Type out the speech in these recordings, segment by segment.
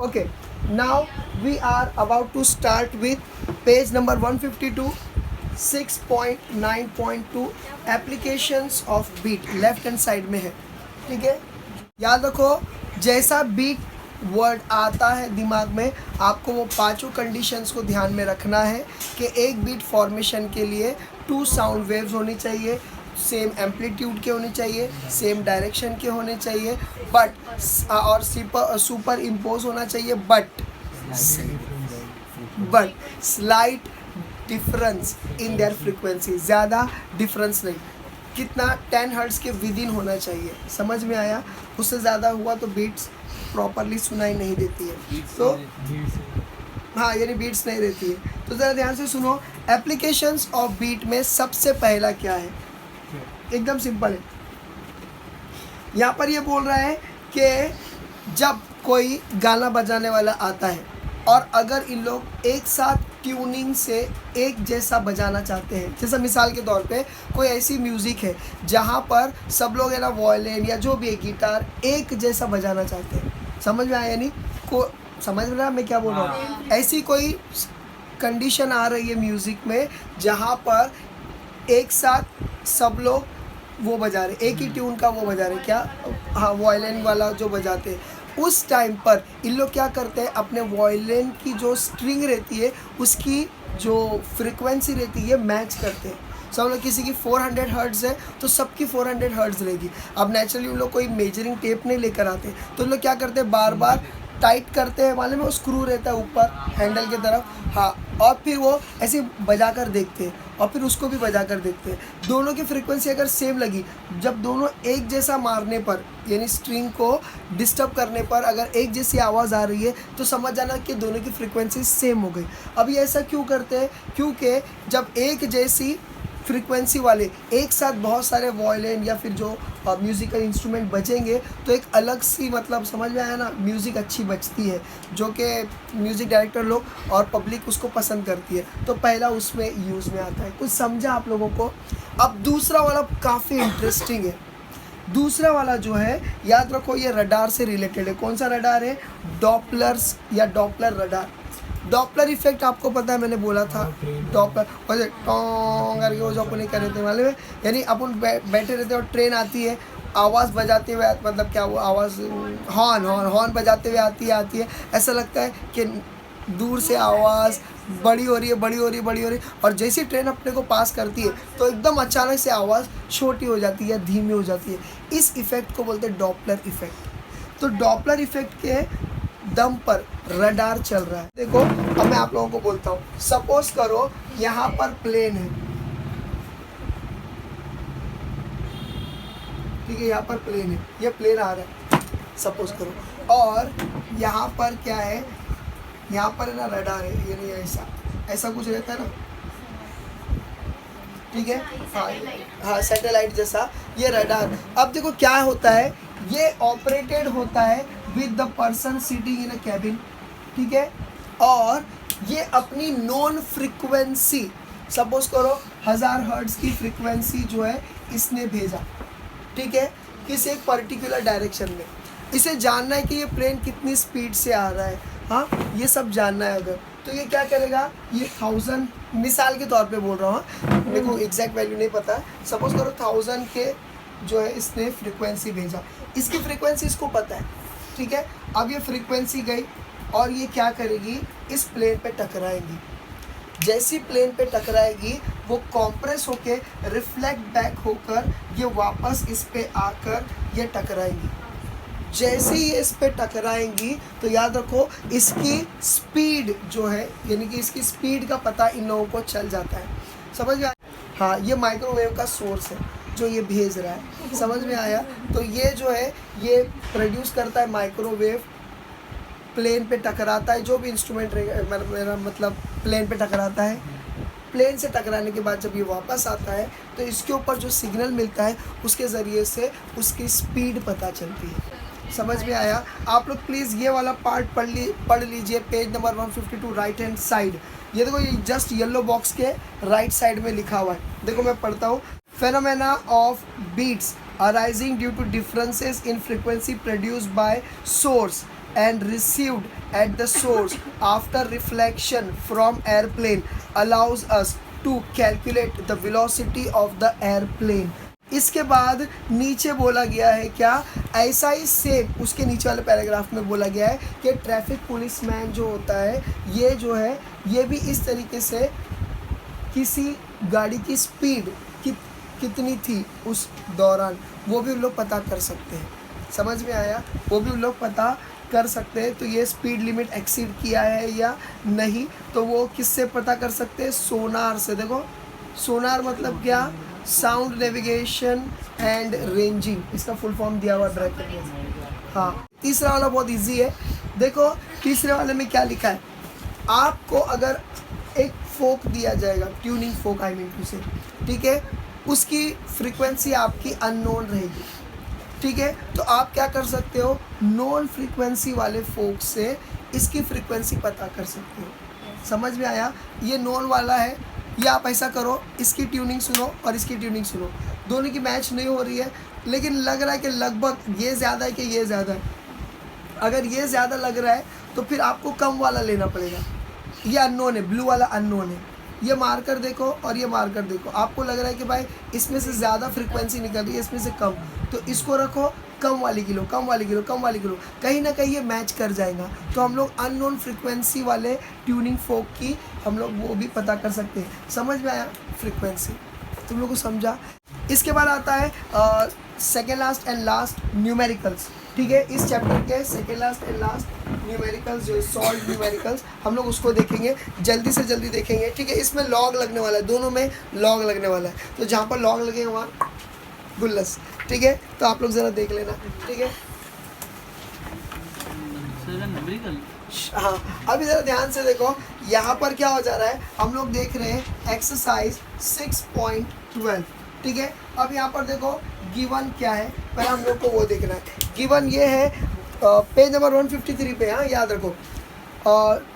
Okay, now we are about to start with page number 152, 6.9.2 applications of beat left hand side में है. ठीक है, याद रखो जैसा बीट वर्ड आता है दिमाग में आपको वो पांचों कंडीशंस को ध्यान में रखना है कि एक बीट फॉर्मेशन के लिए 2 साउंड वेव्स होनी चाहिए, सेम एम्पलीट्यूड के होने चाहिए, सेम डायरेक्शन के होने चाहिए, बट और सुपर इम्पोज होना चाहिए, but slight difference in their frequency, ज़्यादा डिफरेंस नहीं. कितना 10 हर्ट्ज़ के विद इन होना चाहिए. समझ में आया? उससे ज़्यादा हुआ तो बीट्स प्रॉपरली सुनाई नहीं देती है. तो हाँ, यानी बीट्स नहीं रहती है. तो ज़रा ध्यान से सुनो. एप्लीकेशंस ऑफ बीट में सबसे पहला क्या है? एकदम सिंपल है. यहाँ पर ये बोल रहा है कि जब कोई गाना बजाने वाला आता है और अगर इन लोग एक साथ ट्यूनिंग से एक जैसा बजाना चाहते हैं, जैसा मिसाल के तौर पे कोई ऐसी म्यूज़िक है जहाँ पर सब लोग है ना वायलिन या जो भी है गिटार एक जैसा बजाना चाहते हैं. समझ में आया? यानी को समझ में रहा मैं क्या बोल रहा हूँ? ऐसी कोई कंडीशन आ रही है म्यूज़िक में जहाँ पर एक साथ सब लोग वो बजा रहे, एक ही ट्यून का वो बजा रहे, क्या हाँ वायलिन वाला जो बजाते हैं, उस टाइम पर इन लोग क्या करते हैं अपने वायलिन की जो स्ट्रिंग रहती है उसकी जो फ्रीक्वेंसी रहती है मैच करते हैं. सब लोग किसी की 400 हर्ट्ज़ है तो सबकी 400 हर्ट्ज़ रहेगी. अब नेचुरली उन लोग कोई मेजरिंग टेप नहीं लेकर आते तो उन लोग क्या करते हैं बार बार टाइट करते हैं, मालूम है वो स्क्रू रहता है ऊपर हैंडल की तरफ, हाँ, और फिर वो ऐसे बजा कर देखते हैं और फिर उसको भी बजा कर देखते हैं. दोनों की फ्रीक्वेंसी अगर सेम लगी, जब दोनों एक जैसा मारने पर यानी स्ट्रिंग को डिस्टर्ब करने पर अगर एक जैसी आवाज़ आ रही है तो समझ जाना कि दोनों की फ्रीक्वेंसी सेम हो गई. अब ये ऐसा क्यों करते हैं? क्योंकि जब एक जैसी फ्रीक्वेंसी वाले एक साथ बहुत सारे वायलिन या फिर जो म्यूज़िकल इंस्ट्रूमेंट बजेंगे तो एक अलग सी मतलब समझ में आया ना, म्यूज़िक अच्छी बजती है जो कि म्यूज़िक डायरेक्टर लोग और पब्लिक उसको पसंद करती है. तो पहला उसमें यूज़ में आता है. कुछ समझा आप लोगों को? अब दूसरा वाला काफ़ी इंटरेस्टिंग है. दूसरा वाला जो है याद रखो ये रडार से रिलेटेड है. कौन सा रडार है? डॉपलर्स या डॉपलर रडार. डॉपलर इफेक्ट आपको पता है, मैंने बोला था डॉपलर वैसे टोंग करके वो जो अपन नहीं कर रहे थे मालूम है, यानी अपन बैठे रहते और ट्रेन आती है आवाज़ बजाते हुए, मतलब क्या वो आवाज़ हॉर्न बजाते हुए आती है. ऐसा लगता है कि दूर से आवाज़ बड़ी हो रही है और जैसी ट्रेन अपने को पास करती है तो एकदम अचानक से आवाज़ छोटी हो जाती है, धीमी हो जाती है. इस इफ़ेक्ट को बोलते हैं डॉपलर इफ़ेक्ट. तो डॉपलर इफ़ेक्ट के दम पर रडार चल रहा है. देखो अब मैं आप लोगों को बोलता हूँ, सपोज करो यहाँ पर प्लेन है, ठीक है, यहाँ पर प्लेन है, ये प्लेन आ रहा है सपोज करो, और यहाँ पर क्या है, यहाँ पर है ना रडार है, यानी ऐसा कुछ रहता है ना, ठीक है, हाँ सैटेलाइट जैसा ये रडार. अब देखो क्या होता है, ये ऑपरेटेड होता है with the person sitting in a cabin, ठीक है, और ये अपनी नॉन फ्रीक्वेंसी सपोज करो 1000 हर्ट्ज़ की फ्रीक्वेंसी जो है इसने भेजा, ठीक है, किसी एक पर्टिकुलर डायरेक्शन में. इसे जानना है कि ये प्लेन कितनी स्पीड से आ रहा है, हाँ ये सब जानना है. अगर तो ये क्या करेगा, ये 1000 मिसाल के तौर पे बोल रहा हूँ, मेरे को एग्जैक्ट वैल्यू नहीं पता, सपोज करो 1000 के जो है इसने फ्रीक्वेंसी भेजा, इसकी फ्रीक्वेंसी इसको पता है, ठीक है. अब ये फ्रीक्वेंसी गई और ये क्या करेगी, इस प्लेन पे टकराएगी. जैसी प्लेन पे टकराएगी वो कॉम्प्रेस होके रिफ्लेक्ट बैक होकर ये वापस इस पे आकर ये टकराएंगी. जैसे ही ये इस पे टकराएंगी तो याद रखो इसकी स्पीड जो है, यानी कि इसकी स्पीड का पता इन लोगों को चल जाता है. समझ में आया? हाँ, ये माइक्रोवेव का सोर्स है जो ये भेज रहा है. समझ में आया? तो ये जो है ये प्रोड्यूस करता है माइक्रोवेव, प्लेन पे टकराता है, जो भी इंस्ट्रूमेंट रहेगा मेरा मतलब प्लेन पे टकराता है. प्लेन से टकराने के बाद जब ये वापस आता है तो इसके ऊपर जो सिग्नल मिलता है उसके ज़रिए से उसकी स्पीड पता चलती है. समझ में आया? आप लोग प्लीज़ ये वाला पार्ट पढ़ लीजिए, page number 152 right hand side. ये देखो ये जस्ट येलो बॉक्स के राइट साइड में लिखा हुआ है. देखो मैं पढ़ता हूँ. Phenomena of beats arising due to differences in frequency produced by source and received at the source after reflection from airplane allows us to calculate the velocity of the airplane. इसके बाद नीचे बोला गया है क्या, ऐसा ही सेम उसके नीचे वाले पैराग्राफ में बोला गया है कि ट्रैफिक पुलिसमैन जो होता है ये जो है ये भी इस तरीके से किसी गाड़ी की स्पीड कितनी थी उस दौरान वो भी लोग पता कर सकते हैं। समझ में आया, वो भी लोग पता कर सकते हैं। तो ये स्पीड लिमिट एक्सीड किया है या नहीं तो वो किससे पता कर सकते हैं, सोनार से। देखो सोनार मतलब क्या, साउंड नेविगेशन एंड रेंजिंग, इसका फुल फॉर्म दिया हुआ ब्रैकेट में। हाँ, तीसरा वाला बहुत इजी है। देखो तीसरे वाले में क्या लिखा है, आपको अगर एक फोक दिया जाएगा, tuning fork I mean to say, ठीक है, उसकी फ्रीक्वेंसी आपकी अननोन रहेगी, ठीक है, तो आप क्या कर सकते हो, नॉन फ्रीक्वेंसी वाले फोक से इसकी फ्रीक्वेंसी पता कर सकते हो। समझ में आया, ये नॉन वाला है, ये आप ऐसा करो, इसकी ट्यूनिंग सुनो और इसकी ट्यूनिंग सुनो, दोनों की मैच नहीं हो रही है लेकिन लग रहा है कि लगभग ये ज़्यादा है कि ये ज़्यादा है। अगर ये ज़्यादा लग रहा है तो फिर आपको कम वाला लेना पड़ेगा। ये अननोन है, ब्लू वाला अननोन है। ये मार्कर देखो और ये मार्कर देखो, आपको लग रहा है कि भाई इसमें से ज़्यादा फ्रीक्वेंसी निकल रही है, इसमें से कम, तो इसको रखो कम वाली किलो, कम वाली किलो, कम वाली किलो, कहीं ना कहीं ये मैच कर जाएगा। तो हम लोग अननोन फ्रीक्वेंसी वाले ट्यूनिंग फोक की हम लोग वो भी पता कर सकते हैं। समझ में आया, फ्रीक्वेंसी तुम लोग को समझा। इसके बाद आता है second last and last numericals, ठीक है, इस चैप्टर के second last and last numericals जो सॉल्व न्यूमेरिकल्स हम लोग उसको देखेंगे, जल्दी से जल्दी देखेंगे, ठीक है। इसमें लॉग लगने वाला है, दोनों में लॉग लगने वाला है, तो जहाँ पर लॉग लगेगा वहाँ गुल्लस, ठीक है, तो आप लोग ज़रा देख लेना, ठीक है। हाँ, अभी ज़रा ध्यान से देखो, यहाँ पर क्या हो जा रहा है, हम लोग देख रहे हैं एक्सरसाइज 6.12, ठीक है। अब यहाँ पर देखो गिवन क्या है, पहले हम लोग को वो देखना है। गिवन ये है पेज नंबर 153 पे, हाँ याद रखो,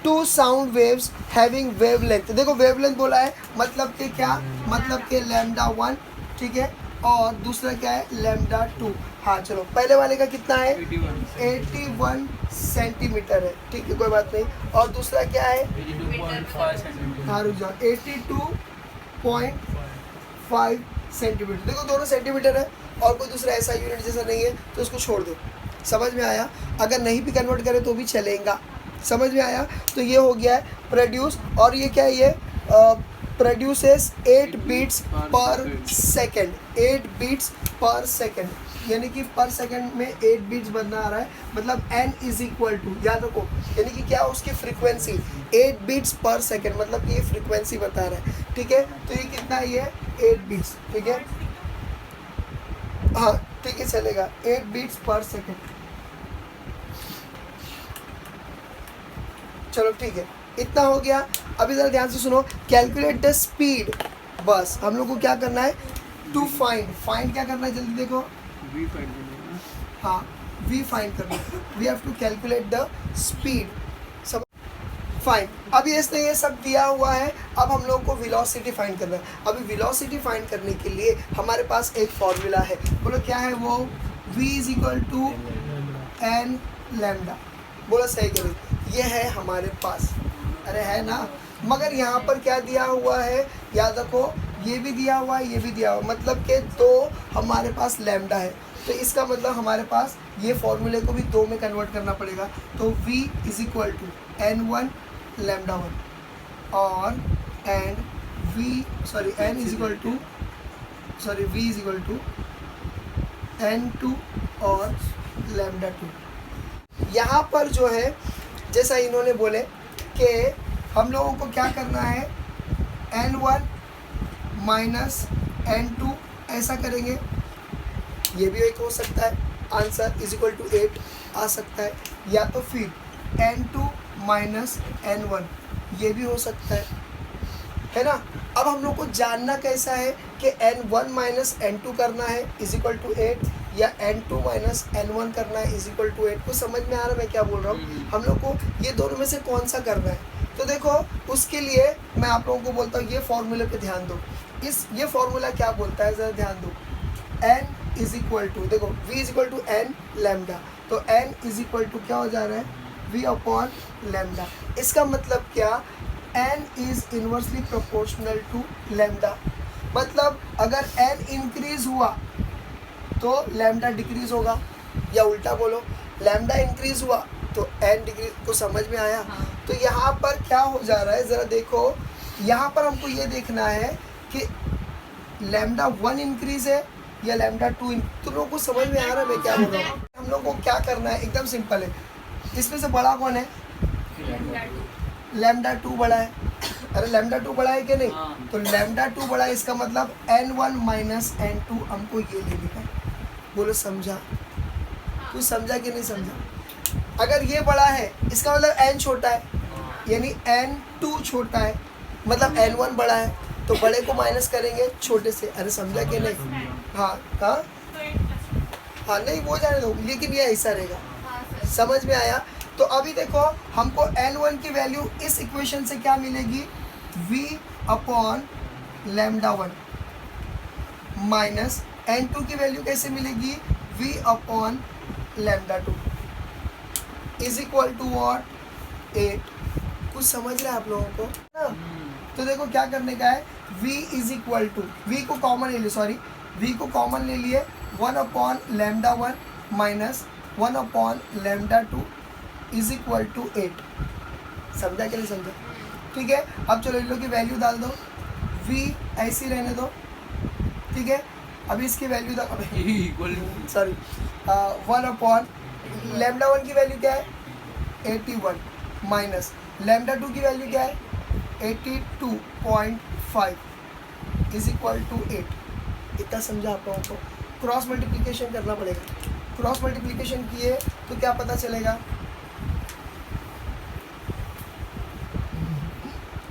two sound waves having wavelength. देखो वेवलेंथ बोला है, मतलब कि क्या, मतलब कि λ1, ठीक है, और दूसरा क्या है λ2। हाँ चलो, पहले वाले का कितना है, 81 सेंटीमीटर है, ठीक है, कोई बात नहीं। और दूसरा क्या है, 82.5 सेंटीमीटर। हाँ रुक जाओ, 82.5 सेंटीमीटर। देखो दोनों सेंटीमीटर है और कोई दूसरा ऐसा यूनिट जैसा नहीं है तो उसको छोड़ दो। समझ में आया, अगर नहीं भी कन्वर्ट करें तो भी चलेगा। समझ में आया, तो ये हो गया है प्रोड्यूस, और ये क्या है, ये प्रोड्यूसेस 8 बीट्स पर सेकेंड, 8 बीट्स पर सेकेंड, यानी कि पर सेकेंड में 8 बीट्स बनना आ रहा है, मतलब n इज इक्वल टू, याद रखो, यानी कि क्या उसकी फ्रीक्वेंसी 8 बीट्स पर सेकेंड, मतलब कि ये फ्रीक्वेंसी बता रहा है, ठीक है। तो ये कितना है, ये 8 बीट्स, ठीक है, हाँ ठीक है चलेगा, 8 बीट्स पर सेकेंड। चलो ठीक है, इतना हो गया। अभी ज़रा ध्यान से सुनो, कैलकुलेट द स्पीड, बस हम लोग को क्या करना है, टू फाइंड क्या करना है, जल्दी देखो, वी फाइंड करना है। हाँ वी फाइंड करना है, we have to calculate the speed, सब फाइन। अभी इसने ये सब दिया हुआ है, अब हम लोग को वेलोसिटी फाइंड करना है। अभी वेलोसिटी फाइंड करने के लिए हमारे पास एक फॉर्मूला है, बोलो क्या है वो, v is equal to n lambda, बोलो सही करें, ये है हमारे पास, अरे है ना, मगर यहाँ पर क्या दिया हुआ है, याद रखो, ये भी दिया हुआ है, ये भी दिया हुआ, मतलब कि दो हमारे पास लैम्डा है, तो इसका मतलब हमारे पास ये फॉर्मूले को भी 2 में कन्वर्ट करना पड़ेगा। तो v is equal to n1 λ1 और and v n is equal to v is equal to n2 और λ2। यहाँ पर जो है जैसा इन्होंने बोले कि हम लोगों को क्या करना है, n1 माइनस n2 ऐसा करेंगे, ये भी एक हो सकता है, आंसर इज इक्वल टू 8 आ सकता है, या तो फिर n2 माइनस n1 ये भी हो सकता है ना। अब हम लोग को जानना कैसा है कि n1 माइनस n2 करना है इज इक्वल टू 8 या n2 माइनस n1 करना है इज इक्वल टू 8। को समझ में आ रहा है मैं क्या बोल रहा हूँ, हम लोग को ये दोनों में से कौन सा करना है। तो देखो उसके लिए मैं आप लोगों को बोलता हूँ ये फॉर्मूले पे ध्यान दो, ये फॉर्मूला क्या बोलता है ज़रा ध्यान दो, n इज इक्वल टू, देखो v is equal to n lambda, तो n इज इक्वल टू क्या हो जा रहा है, v अपॉन लैम्डा। इसका मतलब क्या, n is inversely proportional to lambda. मतलब अगर n इंक्रीज हुआ तो लैम्डा डिक्रीज होगा, या उल्टा बोलो लैम्डा इंक्रीज हुआ तो n डिक्रीज। को समझ में आया? तो यहाँ पर क्या हो जा रहा है ज़रा देखो, यहाँ पर हमको ये देखना है कि लैम्डा 1 इंक्रीज है या लैम्डा 2। तुम लोगों को समझ में आ रहा है मैं क्या बोल रहा हूँ? हम लोग को क्या करना है, एकदम सिंपल है। इसमें से बड़ा कौन है? लैम्डा 2 बड़ा है। अरे लैम्डा 2 बड़ा है कि नहीं? हाँ। तो लैम्डा 2 बड़ा है, इसका मतलब n1 माइनस n2 हमको ये लेने का। बोलो समझा? तू समझा कि नहीं समझा? अगर ये बड़ा है इसका मतलब n छोटा है, यानी n2 छोटा है, मतलब n1 बड़ा है, तो बड़े को माइनस करेंगे छोटे से। अरे समझा कि नहीं? हाँ हाँ हाँ, नहीं वो जाने दो, लेकिन ये ऐसा रहेगा। समझ में आया? तो अभी देखो हमको n1 की वैल्यू इस इक्वेशन से क्या मिलेगी, v upon lambda 1 minus n2 की वैल्यू कैसे मिलेगी, v upon lambda 2 is equal to what, 8। कुछ समझ रहे हैं आप लोगों को ना? तो देखो क्या करने का है, v is equal to, v को कॉमन ले लिए, सॉरी v को कॉमन ले लिए, 1 upon lambda 1 minus 1 upon lambda 2 is equal to 8। समझा कि नहीं समझा? ठीक है, अब चलो इन लोग की वैल्यू डाल दो, v ऐसी रहने दो, ठीक है। अभी इसकी वैल्यू सॉरी 1 अपॉन लैम्डा 1 की वैल्यू क्या है, 81 माइनस लैम्डा 2 की वैल्यू क्या है, 82.5 इज इक्वल टू 8। इतना समझा आप लोगों को? क्रॉस मल्टीप्लिकेशन करना पड़ेगा। क्रॉस मल्टीप्लिकेशन किए तो क्या पता चलेगा,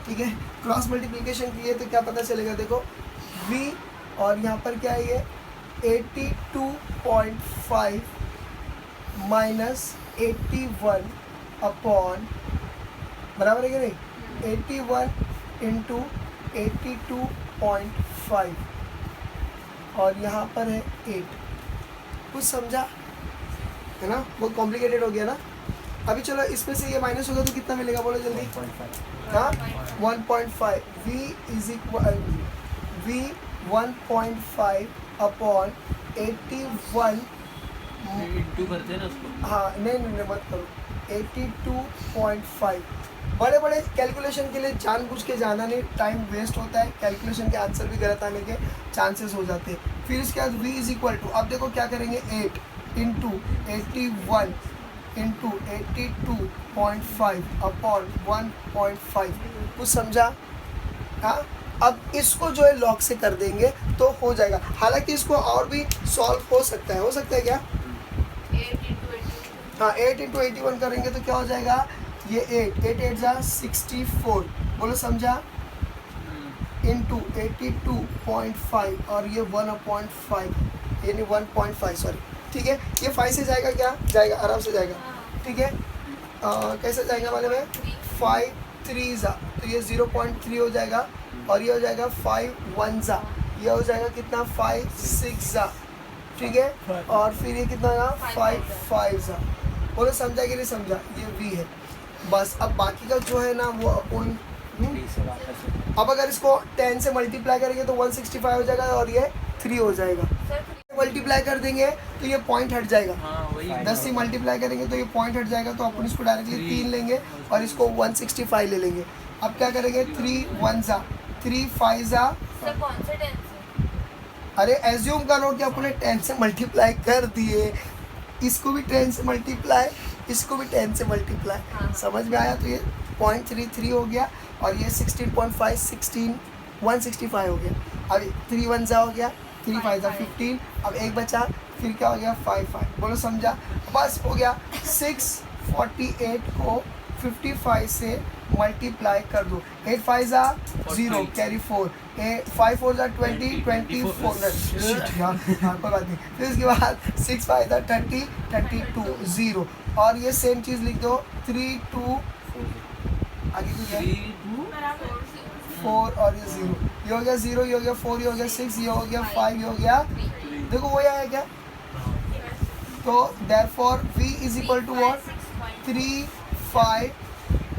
ठीक है। क्रॉस मल्टीप्लिकेशन किए तो क्या पता चलेगा, देखो v और यहाँ पर क्या है ये 82.5 माइनस 81 अपॉन, बराबर है कि नहीं, 81 इंटू 82.5 और यहाँ पर है 8। कुछ समझा है ना? बहुत कॉम्प्लिकेटेड हो गया ना? अभी चलो इसमें से ये माइनस होगा तो कितना मिलेगा, बोलो जल्दी। हाँ 1.5, v is equal v 1.5 upon 81, into करते हैं ना उसको। हाँ नहीं मत करो, 82.5। बड़े बड़े कैलकुलेशन के लिए जानबूझ के जाना नहीं, टाइम वेस्ट होता है, कैलकुलेशन के आंसर भी गलत आने के चांसेस हो जाते हैं। फिर इसके बाद v इज इक्वल टू, अब देखो क्या करेंगे, 8 इंटू 81 इंटू 82.5 अपॉन 1.5। कुछ समझा? हाँ, अब इसको जो है लॉग से कर देंगे तो हो जाएगा। हालांकि इसको और भी सॉल्व हो सकता है क्या? 8 इंटू 81 करेंगे तो क्या हो जाएगा, ये 8 8 जा 64, बोलो समझा, इंटू 82.5 और ये 1/5 यानी 1.5 सॉरी, ठीक है। ये 5 से जाएगा, क्या जाएगा, आराम से जाएगा, ठीक है। कैसे जाएगा वाले में, 5 3 जा तो ये 0.3 हो जाएगा, और ये हो जाएगा 5 1 जा, ये हो जाएगा कितना, 5 6 जा, ठीक है। और फिर ये कितना होगा, 5 5 जा। बोलो समझा कि नहीं समझा? ये v है बस। अब बाकी का जो है ना वो अपन, अब अगर इसको 10 से मल्टीप्लाई करेंगे तो 165 हो जाएगा और ये 3 हो जाएगा। मल्टीप्लाई कर देंगे तो ये पॉइंट हट जाएगा। हाँ वही 10 से मल्टीप्लाई करेंगे तो ये पॉइंट हट जाएगा, तो अपन इसको डायरेक्टली 3 लेंगे और इसको 165 ले लेंगे। अब क्या करेंगे, 3 1 जा 3 5 जा, कौन से टेंस है? अरे एज्यूम करो कि अपने 10 से मल्टीप्लाई कर दिए, इसको भी 10 से मल्टीप्लाई, इसको भी 10 से मल्टीप्लाई, हाँ। समझ में आया? तो ये 0.33 हो गया और ये 16.5 165 हो गया। अब 3 1 जा हो गया, 3 5 जा 15, अब एक बचा, फिर क्या हो गया 5 5, बोलो समझा? बस हो गया। 648 को 55 से मल्टीप्लाई कर दो, 8 5 जा 0 कैरी 4, 5 4 जा 20 24 यार कोई बात नहीं। फिर उसके बाद 6 5 जा 30 32 0, और ये सेम चीज़ लिख दो, 3 2 आगे कुछ है 4 और ये 0, ये हो गया 0, ये हो गया 4, ये हो गया 6, ये हो गया 5, ये हो गया, देखो वही आया क्या? तो therefore v is equal to what, 3 5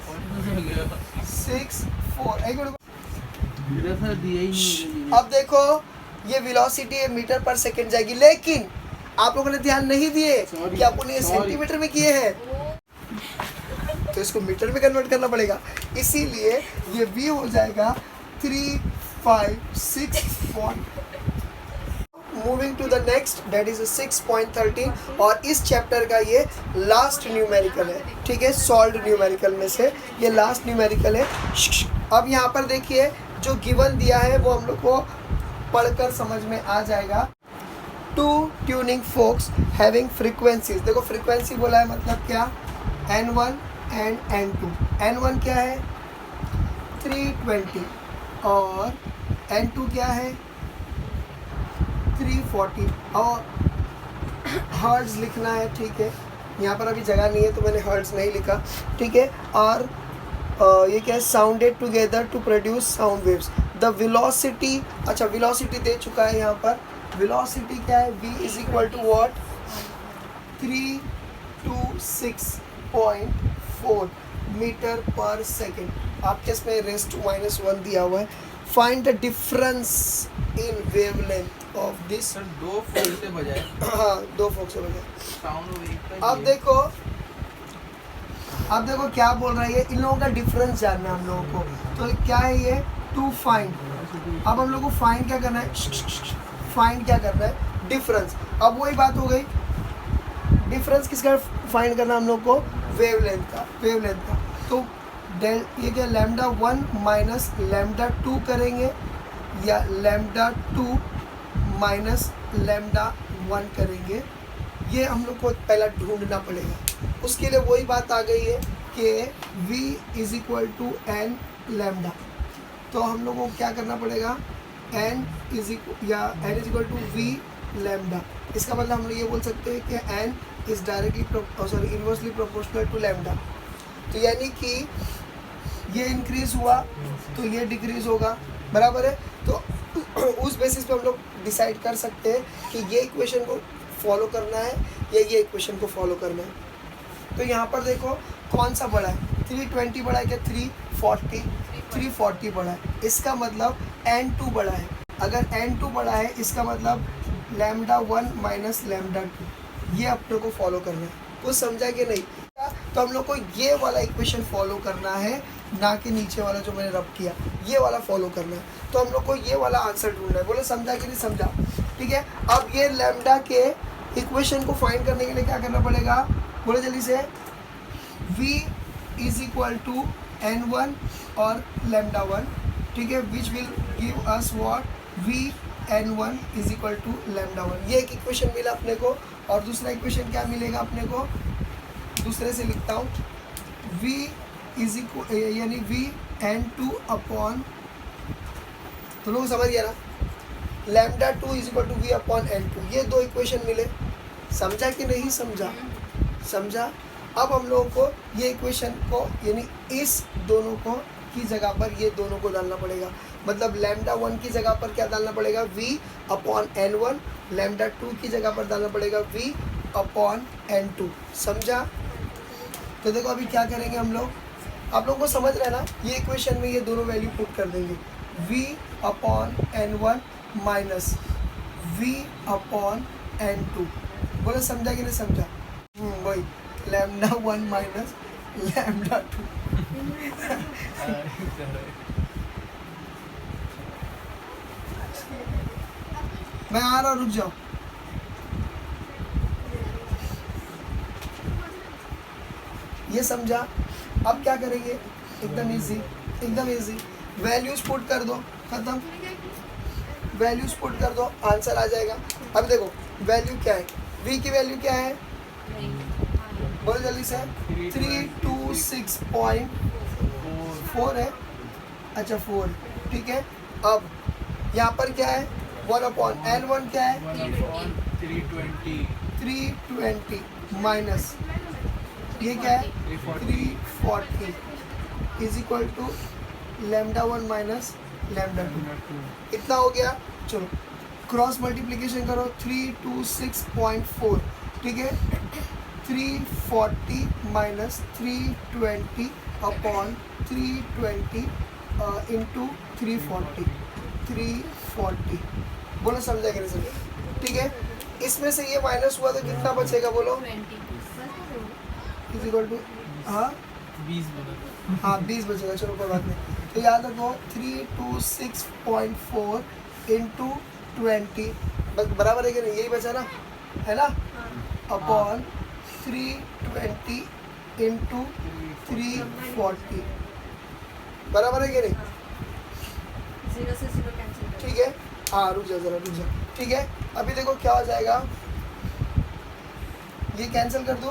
हो गया 6 4 एक मिनट। मेरा सर दिया ही नहीं अब देखो ये वेलोसिटी मीटर पर सेकंड जाएगी, लेकिन आप लोगों ने ध्यान नहीं दिए Sorry, कि आपने ये sorry. सेंटीमीटर में किए हैं, तो इसको मीटर में कन्वर्ट करना पड़ेगा। इसीलिए ये v हो जाएगा 3 5 6 4। Moving to the next, that is 6.13 और इस चैप्टर का ये लास्ट न्यूमेरिकल है, ठीक है। सॉल्व्ड न्यूमेरिकल में से ये लास्ट न्यूमेरिकल है। अब यहाँ पर देखिए जो गिवन दिया है वो हम लोग को पढ़कर समझ में आ जाएगा। 2 ट्यूनिंग फोक्स हैविंग फ्रीक्वेंसीज, देखो फ्रीक्वेंसी बोला है मतलब क्या, N1 एंड N2। N1 क्या है 320 और N2 क्या है 340 और हर्ट्ज लिखना है, ठीक है। यहाँ पर अभी जगह नहीं है तो मैंने हर्ट्ज नहीं लिखा, ठीक है। और ये क्या है, sounded together to produce sound waves. The velocity, अच्छा वेलोसिटी दे चुका है यहाँ पर। वेलोसिटी क्या है, v is equal to what 326.4 metre पर सेकेंड। आपके इसमें रेस्ट -1 दिया हुआ है। Find the difference in wavelength of this. Sir 2 fork से बजाय हाँ 2 फोक से बजाय। साउंड वेव का अब देखो क्या बोल रहा है ये, इन लोगों का डिफरेंस जानना है हम लोगों को। तो क्या है ये, टू फाइंड। अब हम लोग को फाइंड क्या करना है, फाइंड क्या करना है, डिफरेंस। अब वही बात हो गई, डिफरेंस किसका फाइंड करना हम लोग को, वेवलेंथ का, वेवलेंथ का। तो डेल ये क्या, λ1 माइनस λ2 करेंगे या λ2 माइनस λ1 करेंगे, ये हम लोग को पहला ढूंढना पड़ेगा। उसके लिए वही बात आ गई है कि v is equal to n lambda. तो हम लोग को क्या करना पड़ेगा, n is equal to v lambda. इसका मतलब हम लोग ये बोल सकते हैं कि n is directly inversely proportional to lambda. तो यानी कि ये इंक्रीज हुआ तो ये डिक्रीज होगा, बराबर है। तो उस बेसिस पे हम लोग डिसाइड कर सकते हैं कि ये इक्वेशन को फॉलो करना है या ये इक्वेशन को फॉलो करना है। तो यहाँ पर देखो कौन सा बड़ा है, 320 बड़ा है क्या, 340 बड़ा है। इसका मतलब n2 बड़ा है। अगर n2 बड़ा है इसका मतलब λ1 माइनस λ2, ये अपने को फॉलो करना है। कुछ समझा कि नहीं। तो हम लोग को ये वाला इक्वेशन फॉलो करना है, ना कि नीचे वाला जो मैंने रब किया, ये वाला फॉलो करना है। तो हम लोग को ये वाला आंसर ढूंढना है। बोले समझा कि नहीं समझा, ठीक है। अब ये लैम्डा के इक्वेशन को फाइंड करने के लिए क्या करना पड़ेगा, बोले जल्दी से, v is equal to n1 और λ1, ठीक है, which will give us what, v n1 is equal to λ1। ये एक इक्वेशन मिला अपने को। और दूसरा इक्वेशन क्या मिलेगा अपने को, दूसरे से लिखता हूँ, v इज इक्वल यानी v n2 अपॉन, तो लोग समझ गया ना, λ2 is equal to v upon n2। ये दो इक्वेशन मिले, समझा कि नहीं समझा, समझा। अब हम लोगों को ये इक्वेशन को यानी इस दोनों को की जगह पर ये दोनों को डालना पड़ेगा। मतलब λ1 की जगह पर क्या डालना पड़ेगा, v अपॉन n1, λ2 की जगह पर डालना पड़ेगा v अपॉन n2, समझा। तो देखो अभी क्या करेंगे हम लोग, आप लोगों को समझ रहे हैं ना, ये इक्वेशन में ये दोनों वैल्यू पुट कर देंगे, v upon n1 minus v upon n2। बोले समझा कि नहीं समझा, वही λ1 माइनस λ2। मैं आ रहा, रुक जाओ। ये समझा। अब क्या करेंगे, एकदम इजी, एकदम इजी। वैल्यूज पुट कर दो, खत्म। वैल्यूज पुट कर दो, आंसर आ जाएगा। अब देखो वैल्यू क्या है, v की वैल्यू क्या है, बोलो जल्दी से, 326.4 है, अच्छा 4, ठीक है। अब यहाँ पर क्या है, 1 अपॉन n1 क्या है 320 माइनस ये क्या है 340 इज इक्वल टू λ1 माइनस λ2। इतना हो गया। चलो क्रॉस मल्टीप्लिकेशन करो, 326.4, ठीक है, 340 माइनस 320 अपॉन 320 इंटू 340 बोलो समझा कि नहीं समझा? ठीक है, इसमें से ये माइनस हुआ तो कितना बचेगा बोलो? 20 इज इक्वल टू हाँ 20 बना हाँ 20 बचेगा, चलो कोई बात नहीं। तो याद रखो 326.4 इंटू 20 बस बराबर है कि नहीं? यही बचा ना, है ना? अपॉन 320 इंटू 340 बराबर है कि नहीं? 0 से 0 कैंसिल ठीक है, हाँ रुक जा जरा, रुक जा। ठीक है, अभी देखो क्या हो जाएगा, ये कैंसिल कर दो।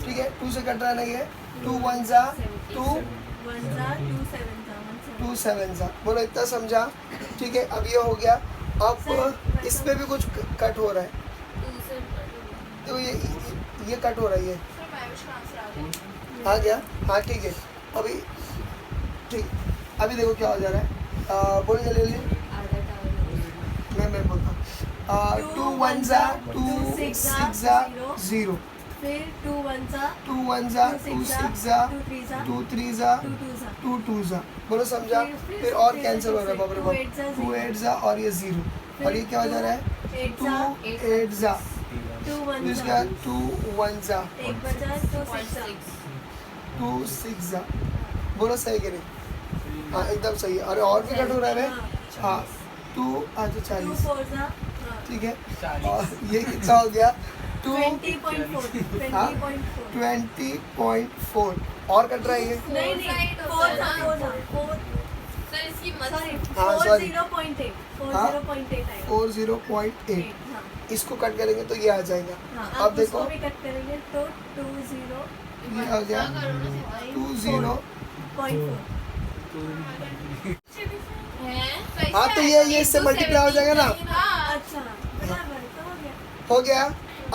ठीक है, 2 से कट रहा है ना, ये 2 1 जा 2 2 7 जा, बोलो इतना समझा? ठीक है, अब ये हो गया। अब इसमें भी कुछ कट हो रहा है, 2 से तो ये कट हो रहा है, ये आ गया। हाँ ठीक है, अभी ठीक, अभी देखो क्या हो जा रहा है। बोलो जल्दी जल्दी, मैं बोलता हूँ। 2 1 जा 2 6 जा 0, फिर 2 1 जा 2 1 जा 2 6 जा 2 3 जा 2 3 जा 2 2 जा 2 2 जा, बोलो समझा? फिर और कैंसिल हो रहा है, बाप रे बाप, 2 8 जा और ये 0, और ये क्या हो जा रहा है? 2 8 जा, 2 फिर 1 उसके जा बाद 2 1 जा 1 बचा 2 6 जा 2 6 जा, बोलो सही कि नहीं? हाँ एकदम सही है। अरे और भी कट हो रहा है? हाँ 2 अच्छा 2 40, 4 जा ठीक है, और ये कितना हो गया? 2 20.4 20.4 और कट रहा है ये? नहीं 4 जा 4 जा 4 सर इसकी सॉरी हाँ, sorry. 40.8 हाँ? 40.8 आएगा 40.8, हाँ इसको कट करेंगे तो ये आ जाएगा। हाँ अब अब देखो उसको भी कट करेंगे तो 20 ये आ गया 20, हाँ तो ये इससे मल्टीप्लाई हो जाएगा ना, अच्छा बराबर तो हो गया हो गया।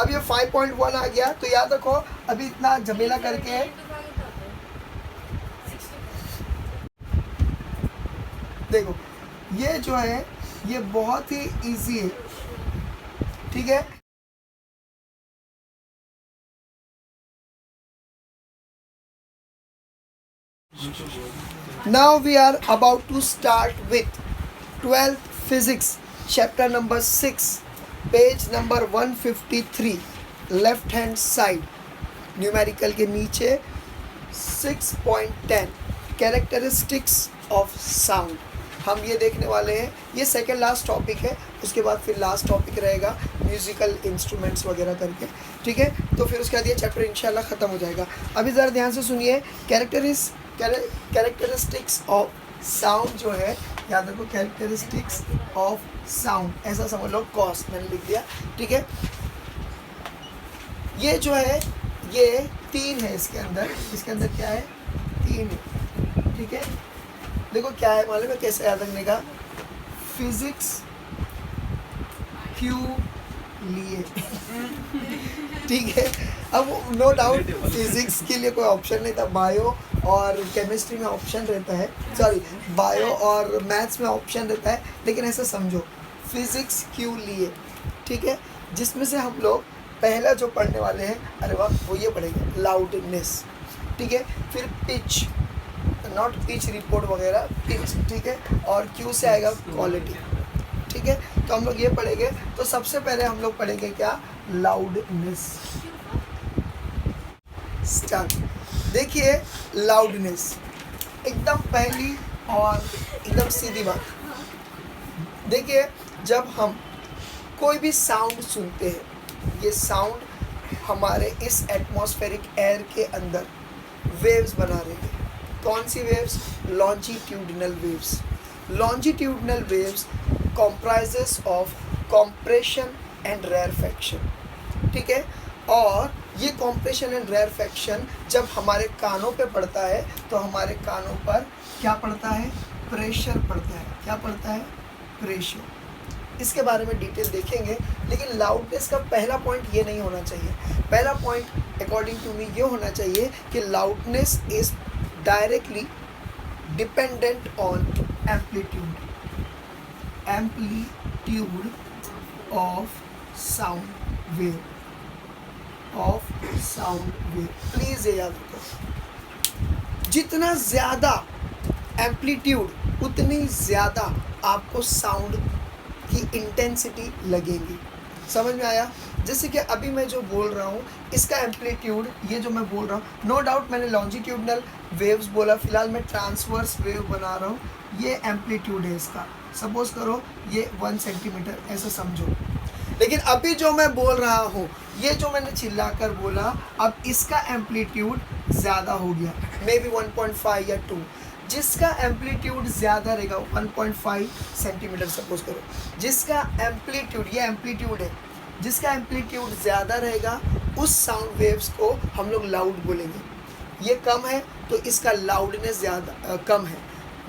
अब ये 5.1 आ गया, तो याद रखो अभी इतना झमेला करके देखो, ये जो है ये बहुत ही इजी है, ठीक है। Now we are about to start with 12th physics, chapter number 6, page number 153, left hand side, numerical के नीचे 6.10 characteristics of sound। हम ये देखने वाले हैं, ये सेकेंड लास्ट टॉपिक है, उसके बाद फिर लास्ट टॉपिक रहेगा म्यूजिकल इंस्ट्रूमेंट्स वगैरह करके, ठीक है। तो फिर उसके बाद ये चैप्टर इंशाल्लाह ख़त्म हो जाएगा। अभी ज़रा ध्यान से सुनिए, कैरेक्टरिस्टिक्स ऑफ साउंड जो है, याद रखो कैरेक्टरिस्टिक्स ऑफ साउंड, ऐसा समझ लो, कॉस्ट मैंने लिख दिया, ठीक है। ये जो है ये 3 है, इसके अंदर क्या है? 3 है, ठीक है। देखो क्या है मालूम है कैसे याद रखने का? फिजिक्स क्यू लिए ठीक है। अब नो डाउट फिजिक्स के लिए कोई ऑप्शन नहीं था, बायो और केमिस्ट्री में ऑप्शन रहता है, सॉरी बायो और मैथ्स में ऑप्शन रहता है, लेकिन ऐसा समझो फिजिक्स क्यू लिए, ठीक है। जिसमें से हम लोग पहला जो पढ़ने वाले हैं, अरे वाह, वो ये पढ़ेंगे लाउडनेस, ठीक है। फिर पिच, नॉट पिच रिपोर्ट वगैरह, पिच, ठीक है। और क्यू से आएगा क्वालिटी, ठीक है। तो हम लोग ये पढ़ेंगे। तो सबसे पहले हम लोग पढ़ेंगे क्या? लाउडनेस। स्टार्ट। देखिए लाउडनेस एकदम पहली और एकदम सीधी बात। देखिए जब हम कोई भी साउंड सुनते हैं, ये साउंड हमारे इस एटमॉस्फेरिक एयर के अंदर वेव्स बना रही है। कौन सी waves? Longitudinal waves. Longitudinal waves comprises of compression and rarefaction, ठीक है। और ये compression and rarefaction जब हमारे कानों पे पड़ता है तो हमारे कानों पर क्या पड़ता है? प्रेशर पड़ता है। क्या पड़ता है? प्रेशर। इसके बारे में डिटेल देखेंगे, लेकिन लाउडनेस का पहला पॉइंट ये नहीं होना चाहिए। पहला पॉइंट अकॉर्डिंग टू मी ये होना चाहिए कि loudness is directly dependent on amplitude of sound wave, of sound wave. Please ये याद रखो, जितना ज़्यादा एम्पलीट्यूड उतनी ज़्यादा आपको साउंड की इंटेंसिटी लगेगी। समझ में आया? जैसे कि अभी मैं जो बोल रहा हूँ इसका एम्पलीट्यूड, ये जो मैं बोल रहा हूँ, नो डाउट मैंने लॉन्जिट्यूडनल वेव्स बोला, फिलहाल मैं ट्रांसवर्स वेव बना रहा हूँ, ये एम्पलीट्यूड है इसका। सपोज करो ये 1 सेंटीमीटर ऐसा समझो। लेकिन अभी जो मैं बोल रहा हूँ, ये जो मैंने चिल्लाकर बोला, अब इसका एम्पलीट्यूड ज़्यादा हो गया, मे बी 1.5 या 2। जिसका एम्पलीट्यूड ज़्यादा रहेगा 1.5 सेंटीमीटर सपोज करो, जिसका एम्पलीट्यूड, ये एम्पलीट्यूड है, जिसका एम्पलीट्यूड ज़्यादा रहेगा उस साउंड वेव्स को हम लोग लाउड बोलेंगे। ये कम है तो इसका लाउडनेस ज़्यादा कम है,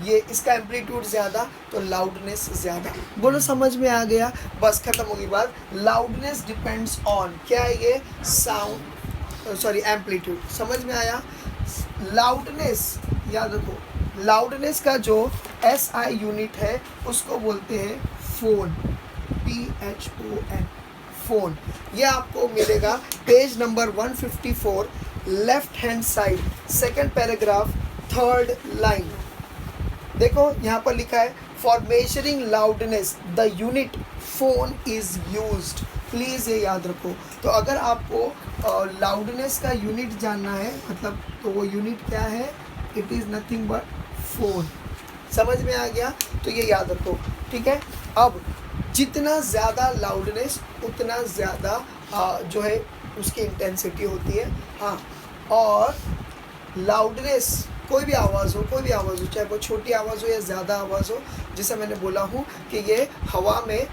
ये इसका एम्पलीट्यूड ज़्यादा तो लाउडनेस ज़्यादा। बोलो समझ में आ गया? बस ख़त्म होगी बात। लाउडनेस डिपेंड्स ऑन क्या है, ये साउंड सॉरी एम्पलीट्यूड। समझ में आया? लाउडनेस याद रखो, लाउडनेस का जो SI यूनिट है उसको बोलते हैं फोन, PHON, फोन। ये आपको मिलेगा page number 154, left hand side, second paragraph, third line. देखो यहाँ पर लिखा है for measuring loudness the unit phone is used. Please ये याद रखो। तो अगर आपको लाउडनेस का यूनिट जानना है, मतलब तो वो यूनिट क्या है, it is nothing but phone. समझ में आ गया? तो ये याद रखो, ठीक है। अब जितना ज़्यादा लाउडनेस उतना ज़्यादा जो है उसकी इंटेंसिटी होती है। हाँ, और लाउडनेस कोई भी आवाज़ हो, चाहे वो छोटी आवाज़ हो या ज़्यादा आवाज़ हो, जैसे मैंने बोला हूँ कि ये हवा में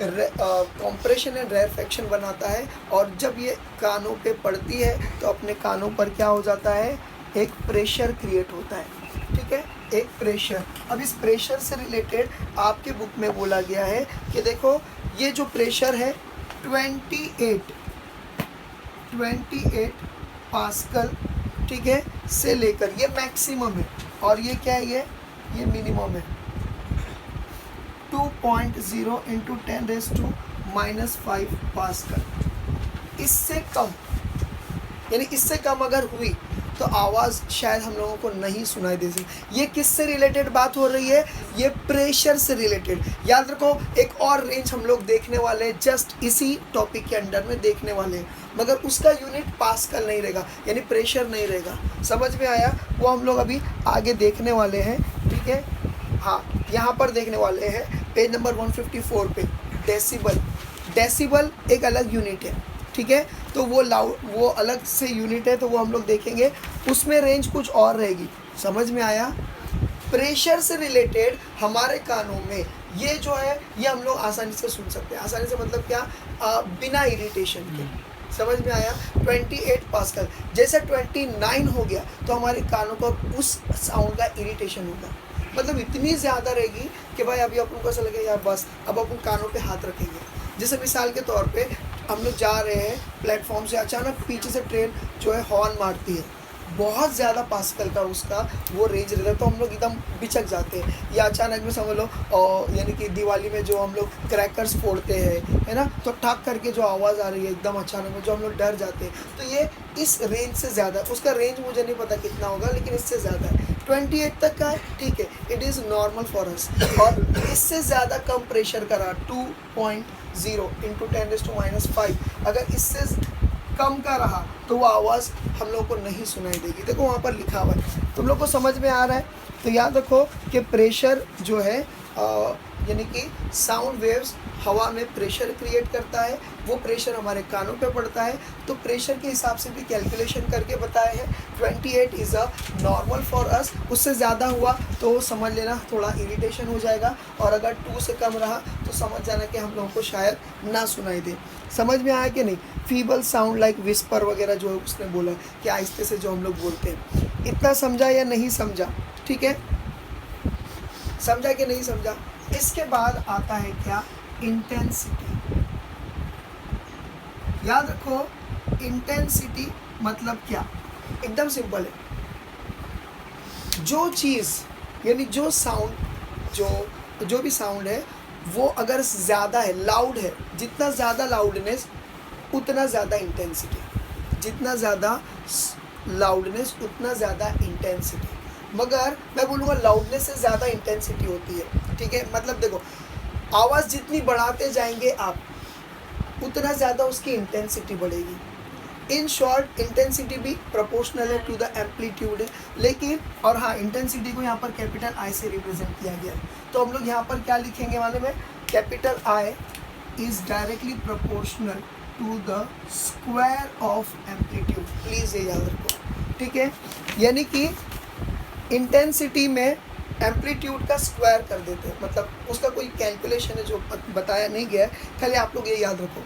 कॉम्प्रेशन एंड रेरफेक्शन बनाता है, और जब ये कानों पे पड़ती है तो अपने कानों पर क्या हो जाता है, एक प्रेशर क्रिएट होता है, ठीक है, एक प्रेशर। अब इस प्रेशर से रिलेटेड आपके बुक में बोला गया है कि देखो ये जो प्रेशर है 28 पास्कल, ठीक है, से लेकर ये मैक्सिमम है, और ये क्या है, ये मिनिमम है 2.0 × 10⁻⁻5 पास्कल। इससे कम, यानी इससे कम अगर हुई तो आवाज़ शायद हम लोगों को नहीं सुनाई दे सकती। ये किससे रिलेटेड बात हो रही है, ये प्रेशर से रिलेटेड। याद रखो एक और रेंज हम लोग देखने वाले हैं, जस्ट इसी टॉपिक के अंडर में देखने वाले हैं, मगर उसका यूनिट पास्कल नहीं रहेगा, यानी प्रेशर नहीं रहेगा। समझ में आया? वो हम लोग अभी आगे देखने वाले हैं, ठीक है। हाँ, यहाँ पर देखने वाले हैं पेज नंबर 154 पे। डेसिबल एक अलग यूनिट है, ठीक है, तो वो अलग से यूनिट है, तो वो हम लोग देखेंगे, उसमें रेंज कुछ और रहेगी। समझ में आया? प्रेशर से रिलेटेड हमारे कानों में ये जो है ये हम लोग आसानी से सुन सकते हैं। आसानी से मतलब क्या, बिना इरिटेशन के। समझ में आया? 28 पास्कल, जैसे 29 हो गया तो हमारे कानों को उस साउंड का इरिटेशन होगा, मतलब इतनी ज़्यादा रहेगी कि भाई अभी अपन को ऐसा लगेगा यार बस, अब अपन कानों पे हाथ रखेंगे। जैसे मिसाल के तौर पे हम लोग जा रहे हैं प्लेटफॉर्म से, अचानक पीछे से ट्रेन जो है हॉर्न मारती है, बहुत ज़्यादा पास्कल का उसका वो रेंज रहता है, तो हम लोग एकदम बिचक जाते हैं। या अचानक में समझ लो, यानी कि दिवाली में जो हम लोग क्रैकर्स फोड़ते हैं, है ना, तो ठाक करके जो आवाज़ आ रही है एकदम अचानक में, जो हम लोग डर जाते हैं, तो ये इस रेंज से ज़्यादा, उसका रेंज मुझे नहीं पता कितना होगा, लेकिन इससे ज़्यादा है। 28 तक का है, ठीक है, it is normal for us. और इससे ज़्यादा कम प्रेशर का रहा 2.0 × 10⁻⁵, अगर इससे कम का रहा तो वो आवाज़ हम लोग को नहीं सुनाई देगी। देखो वहाँ पर लिखा हुआ है, तुम लोग को समझ में आ रहा है? तो याद रखो कि प्रेशर जो है यानी कि साउंड वेव्स हवा में प्रेशर क्रिएट करता है, वो प्रेशर हमारे कानों पे पड़ता है, तो प्रेशर के हिसाब से भी कैलकुलेशन करके बताया है। 28 is a normal for us. उससे ज़्यादा हुआ तो समझ लेना थोड़ा इरिटेशन हो जाएगा, और अगर 2 से कम रहा तो समझ जाना कि हम लोगों को शायद ना सुनाई दे। समझ में आया कि नहीं? फीबल साउंड लाइक विस्पर वगैरह जो उसने बोला कि आहिस्ते से जो हम लोग बोलते हैं, इतना समझा या नहीं समझा? ठीक है, समझा कि नहीं समझा? इसके बाद आता है क्या, इंटेंसिटी। याद रखो इंटेंसिटी मतलब क्या, एकदम सिंपल है। जो चीज़ यानी जो साउंड जो भी साउंड है वो अगर ज़्यादा है, लाउड है, जितना ज़्यादा लाउडनेस उतना ज़्यादा इंटेंसिटी। जितना ज़्यादा लाउडनेस उतना ज़्यादा इंटेंसिटी, मगर मैं बोलूँगा लाउडनेस से ज़्यादा इंटेंसिटी होती है, ठीक है। मतलब देखो, आवाज़ जितनी बढ़ाते जाएंगे आप उतना ज़्यादा उसकी इंटेंसिटी बढ़ेगी। इन शॉर्ट इंटेंसिटी भी प्रोपोर्शनल है टू द एम्पलीट्यूड है, लेकिन और हाँ, इंटेंसिटी को यहाँ पर कैपिटल आई से रिप्रेजेंट किया गया है। तो हम लोग यहाँ पर क्या लिखेंगे मालूम है, capital I is directly proportional to the square of amplitude. Please ये याद रखो, ठीक है। यानी कि इंटेंसिटी में एम्पलीट्यूड का स्क्वायर कर देते हैं, मतलब उसका कोई कैलकुलेशन है जो बताया नहीं गया है, खाली आप लोग ये याद रखो।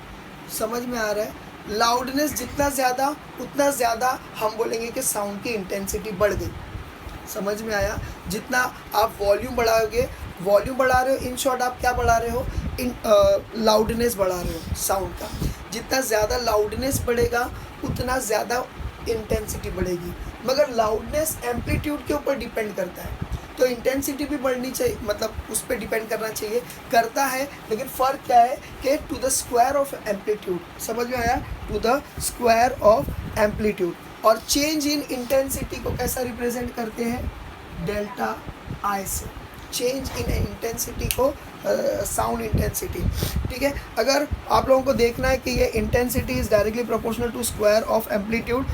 समझ में आ रहा है? लाउडनेस जितना ज़्यादा उतना ज़्यादा हम बोलेंगे कि साउंड की इंटेंसिटी बढ़ गई। समझ में आया? जितना आप वॉल्यूम बढ़ाओगे, वॉल्यूम बढ़ा रहे हो, इन शॉर्ट आप क्या बढ़ा रहे हो, लाउडनेस बढ़ा रहे हो साउंड का। जितना ज़्यादा लाउडनेस बढ़ेगा उतना ज़्यादा इंटेंसिटी बढ़ेगी, मगर लाउडनेस एम्पलीट्यूड के ऊपर डिपेंड करता है, तो इंटेंसिटी भी बढ़नी चाहिए, मतलब उस पर डिपेंड करना चाहिए, करता है। लेकिन फ़र्क क्या है कि to the square of amplitude, समझ में आया? To the square of amplitude. और चेंज इन इंटेंसिटी को कैसा रिप्रेजेंट करते हैं, डेल्टा आई से। चेंज इन इंटेंसिटी को साउंड इंटेंसिटी, ठीक है। अगर आप लोगों को देखना है कि ये intensity is directly proportional to square of amplitude,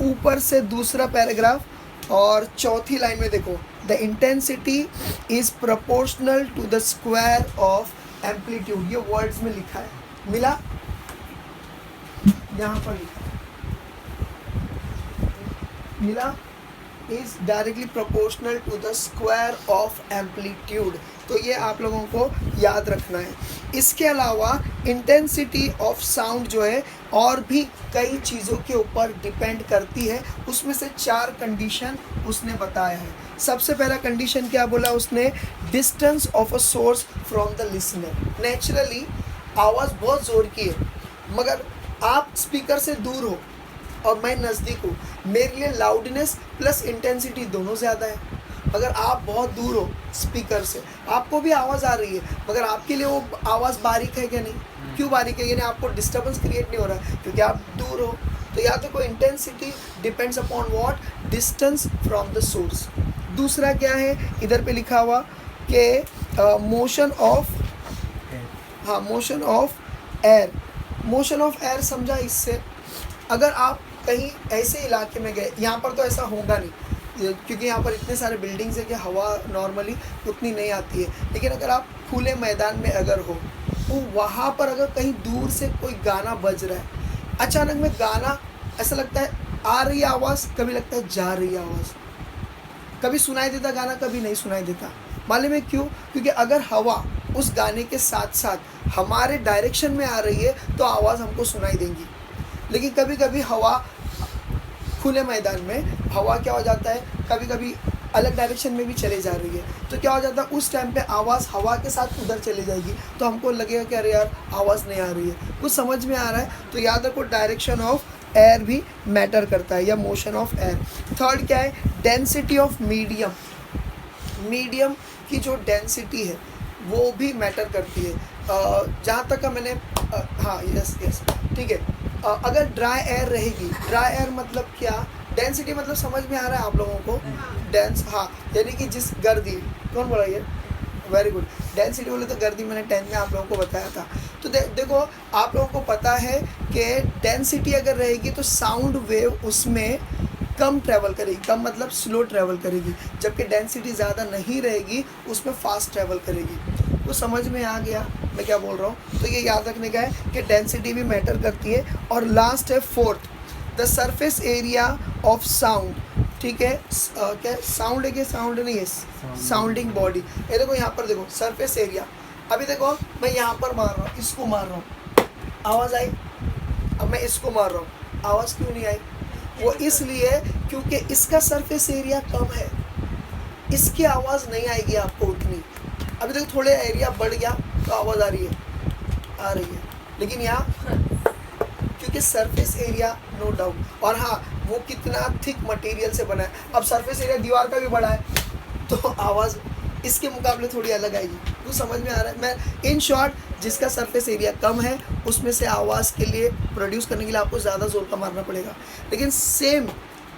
ऊपर से दूसरा पैराग्राफ और चौथी लाइन में देखो, the intensity is proportional to the square of amplitude. ये वर्ड्स में लिखा है, मिला? यहाँ पर लिखा है, मिला? Is directly proportional to the square of amplitude. तो ये आप लोगों को याद रखना है। इसके अलावा इंटेंसिटी ऑफ साउंड जो है और भी कई चीज़ों के ऊपर डिपेंड करती है, उसमें से 4 कंडीशन उसने बताया है। सबसे पहला कंडीशन क्या बोला उसने, distance of a source from the listener. Naturally आवाज़ बहुत ज़ोर की है, मगर आप स्पीकर से दूर हो और मैं नज़दीक हूँ, मेरे लिए लाउडनेस प्लस इंटेंसिटी दोनों ज़्यादा है। अगर आप बहुत दूर हो स्पीकर से, आपको भी आवाज़ आ रही है, मगर आपके लिए वो आवाज़ बारीक है क्या नहीं? क्यों बारीक है? यानी आपको डिस्टर्बेंस क्रिएट नहीं हो रहा है क्योंकि आप दूर हो। तो या तो कोई intensity depends upon what, distance from the source. दूसरा क्या है, इधर पे लिखा हुआ कि मोशन ऑफ, हाँ, motion of air. Motion of air समझा इससे, अगर आप कहीं ऐसे इलाके में गए, यहाँ पर तो ऐसा होगा नहीं क्योंकि यहाँ पर इतने सारे बिल्डिंग्स है कि हवा नॉर्मली उतनी नहीं आती है, लेकिन अगर आप खुले मैदान में अगर हो तो वहाँ पर अगर कहीं दूर से कोई गाना बज रहा है, अचानक में गाना ऐसा लगता है आ रही आवाज़, कभी लगता है जा रही आवाज़, कभी सुनाई देता गाना, कभी नहीं सुनाई देता। मालूम है क्यों? क्योंकि अगर हवा उस गाने के साथ साथ हमारे डायरेक्शन में आ रही है तो आवाज़ हमको सुनाई देंगी। लेकिन कभी कभी हवा, खुले मैदान में हवा क्या हो जाता है, कभी कभी अलग डायरेक्शन में भी चले जा रही है, तो क्या हो जाता है उस टाइम पे आवाज़ हवा के साथ उधर चले जाएगी, तो हमको लगेगा कि अरे यार आवाज़ नहीं आ रही है। कुछ समझ में आ रहा है? तो याद रखो डायरेक्शन ऑफ एयर भी मैटर करता है, या मोशन ऑफ एयर। थर्ड क्या है, डेंसिटी ऑफ मीडियम। मीडियम की जो डेंसिटी है वो भी मैटर करती है। जहाँ तक का मैंने हाँ, यस, ठीक है। अगर ड्राई एयर रहेगी, ड्राई एयर मतलब क्या, डेंसिटी मतलब समझ में आ रहा है आप लोगों को? डेंस, हाँ, यानी कि जिस गर्दी, कौन बोला ये? Very good. डेंसिटी बोले तो गर्दी मैंने 10 में आप लोगों को बताया था। तो देखो आप लोगों को पता है कि डेंसिटी अगर रहेगी तो साउंड वेव उसमें कम ट्रैवल करेगी, कम मतलब स्लो ट्रैवल करेगी, जबकि डेंसिटी ज़्यादा नहीं रहेगी उसमें फास्ट ट्रैवल करेगी। तो समझ में आ गया मैं क्या बोल रहा हूँ? तो ये याद रखने का है कि डेंसिटी भी मैटर करती है। और लास्ट है fourth, the surface area of sound. ठीक है, क्या साउंड है कि साउंड नहीं है, साउंडिंग बॉडी। ये देखो यहाँ पर देखो सरफेस एरिया, अभी देखो मैं यहाँ पर मार रहा हूँ, इसको मार रहा हूँ, आवाज़ आई। अब मैं इसको मार रहा हूँ, आवाज़ क्यों नहीं आई? वो इसलिए क्योंकि इसका सरफेस एरिया कम है, इसकी आवाज़ नहीं आएगी आपको उतनी। अभी देखो थोड़े एरिया बढ़ गया तो आवाज़ आ रही है, लेकिन यहाँ क्योंकि सरफेस एरिया नो डाउट। और हाँ, वो कितना थिक मटेरियल से बना है। अब सरफेस एरिया दीवार का भी बड़ा है तो आवाज़ इसके मुकाबले थोड़ी अलग आएगी। तो समझ में आ रहा है? मैं इन शॉर्ट जिसका सरफेस एरिया कम है उसमें से आवाज़ के लिए प्रोड्यूस करने के लिए आपको ज़्यादा जोर का मारना पड़ेगा, लेकिन सेम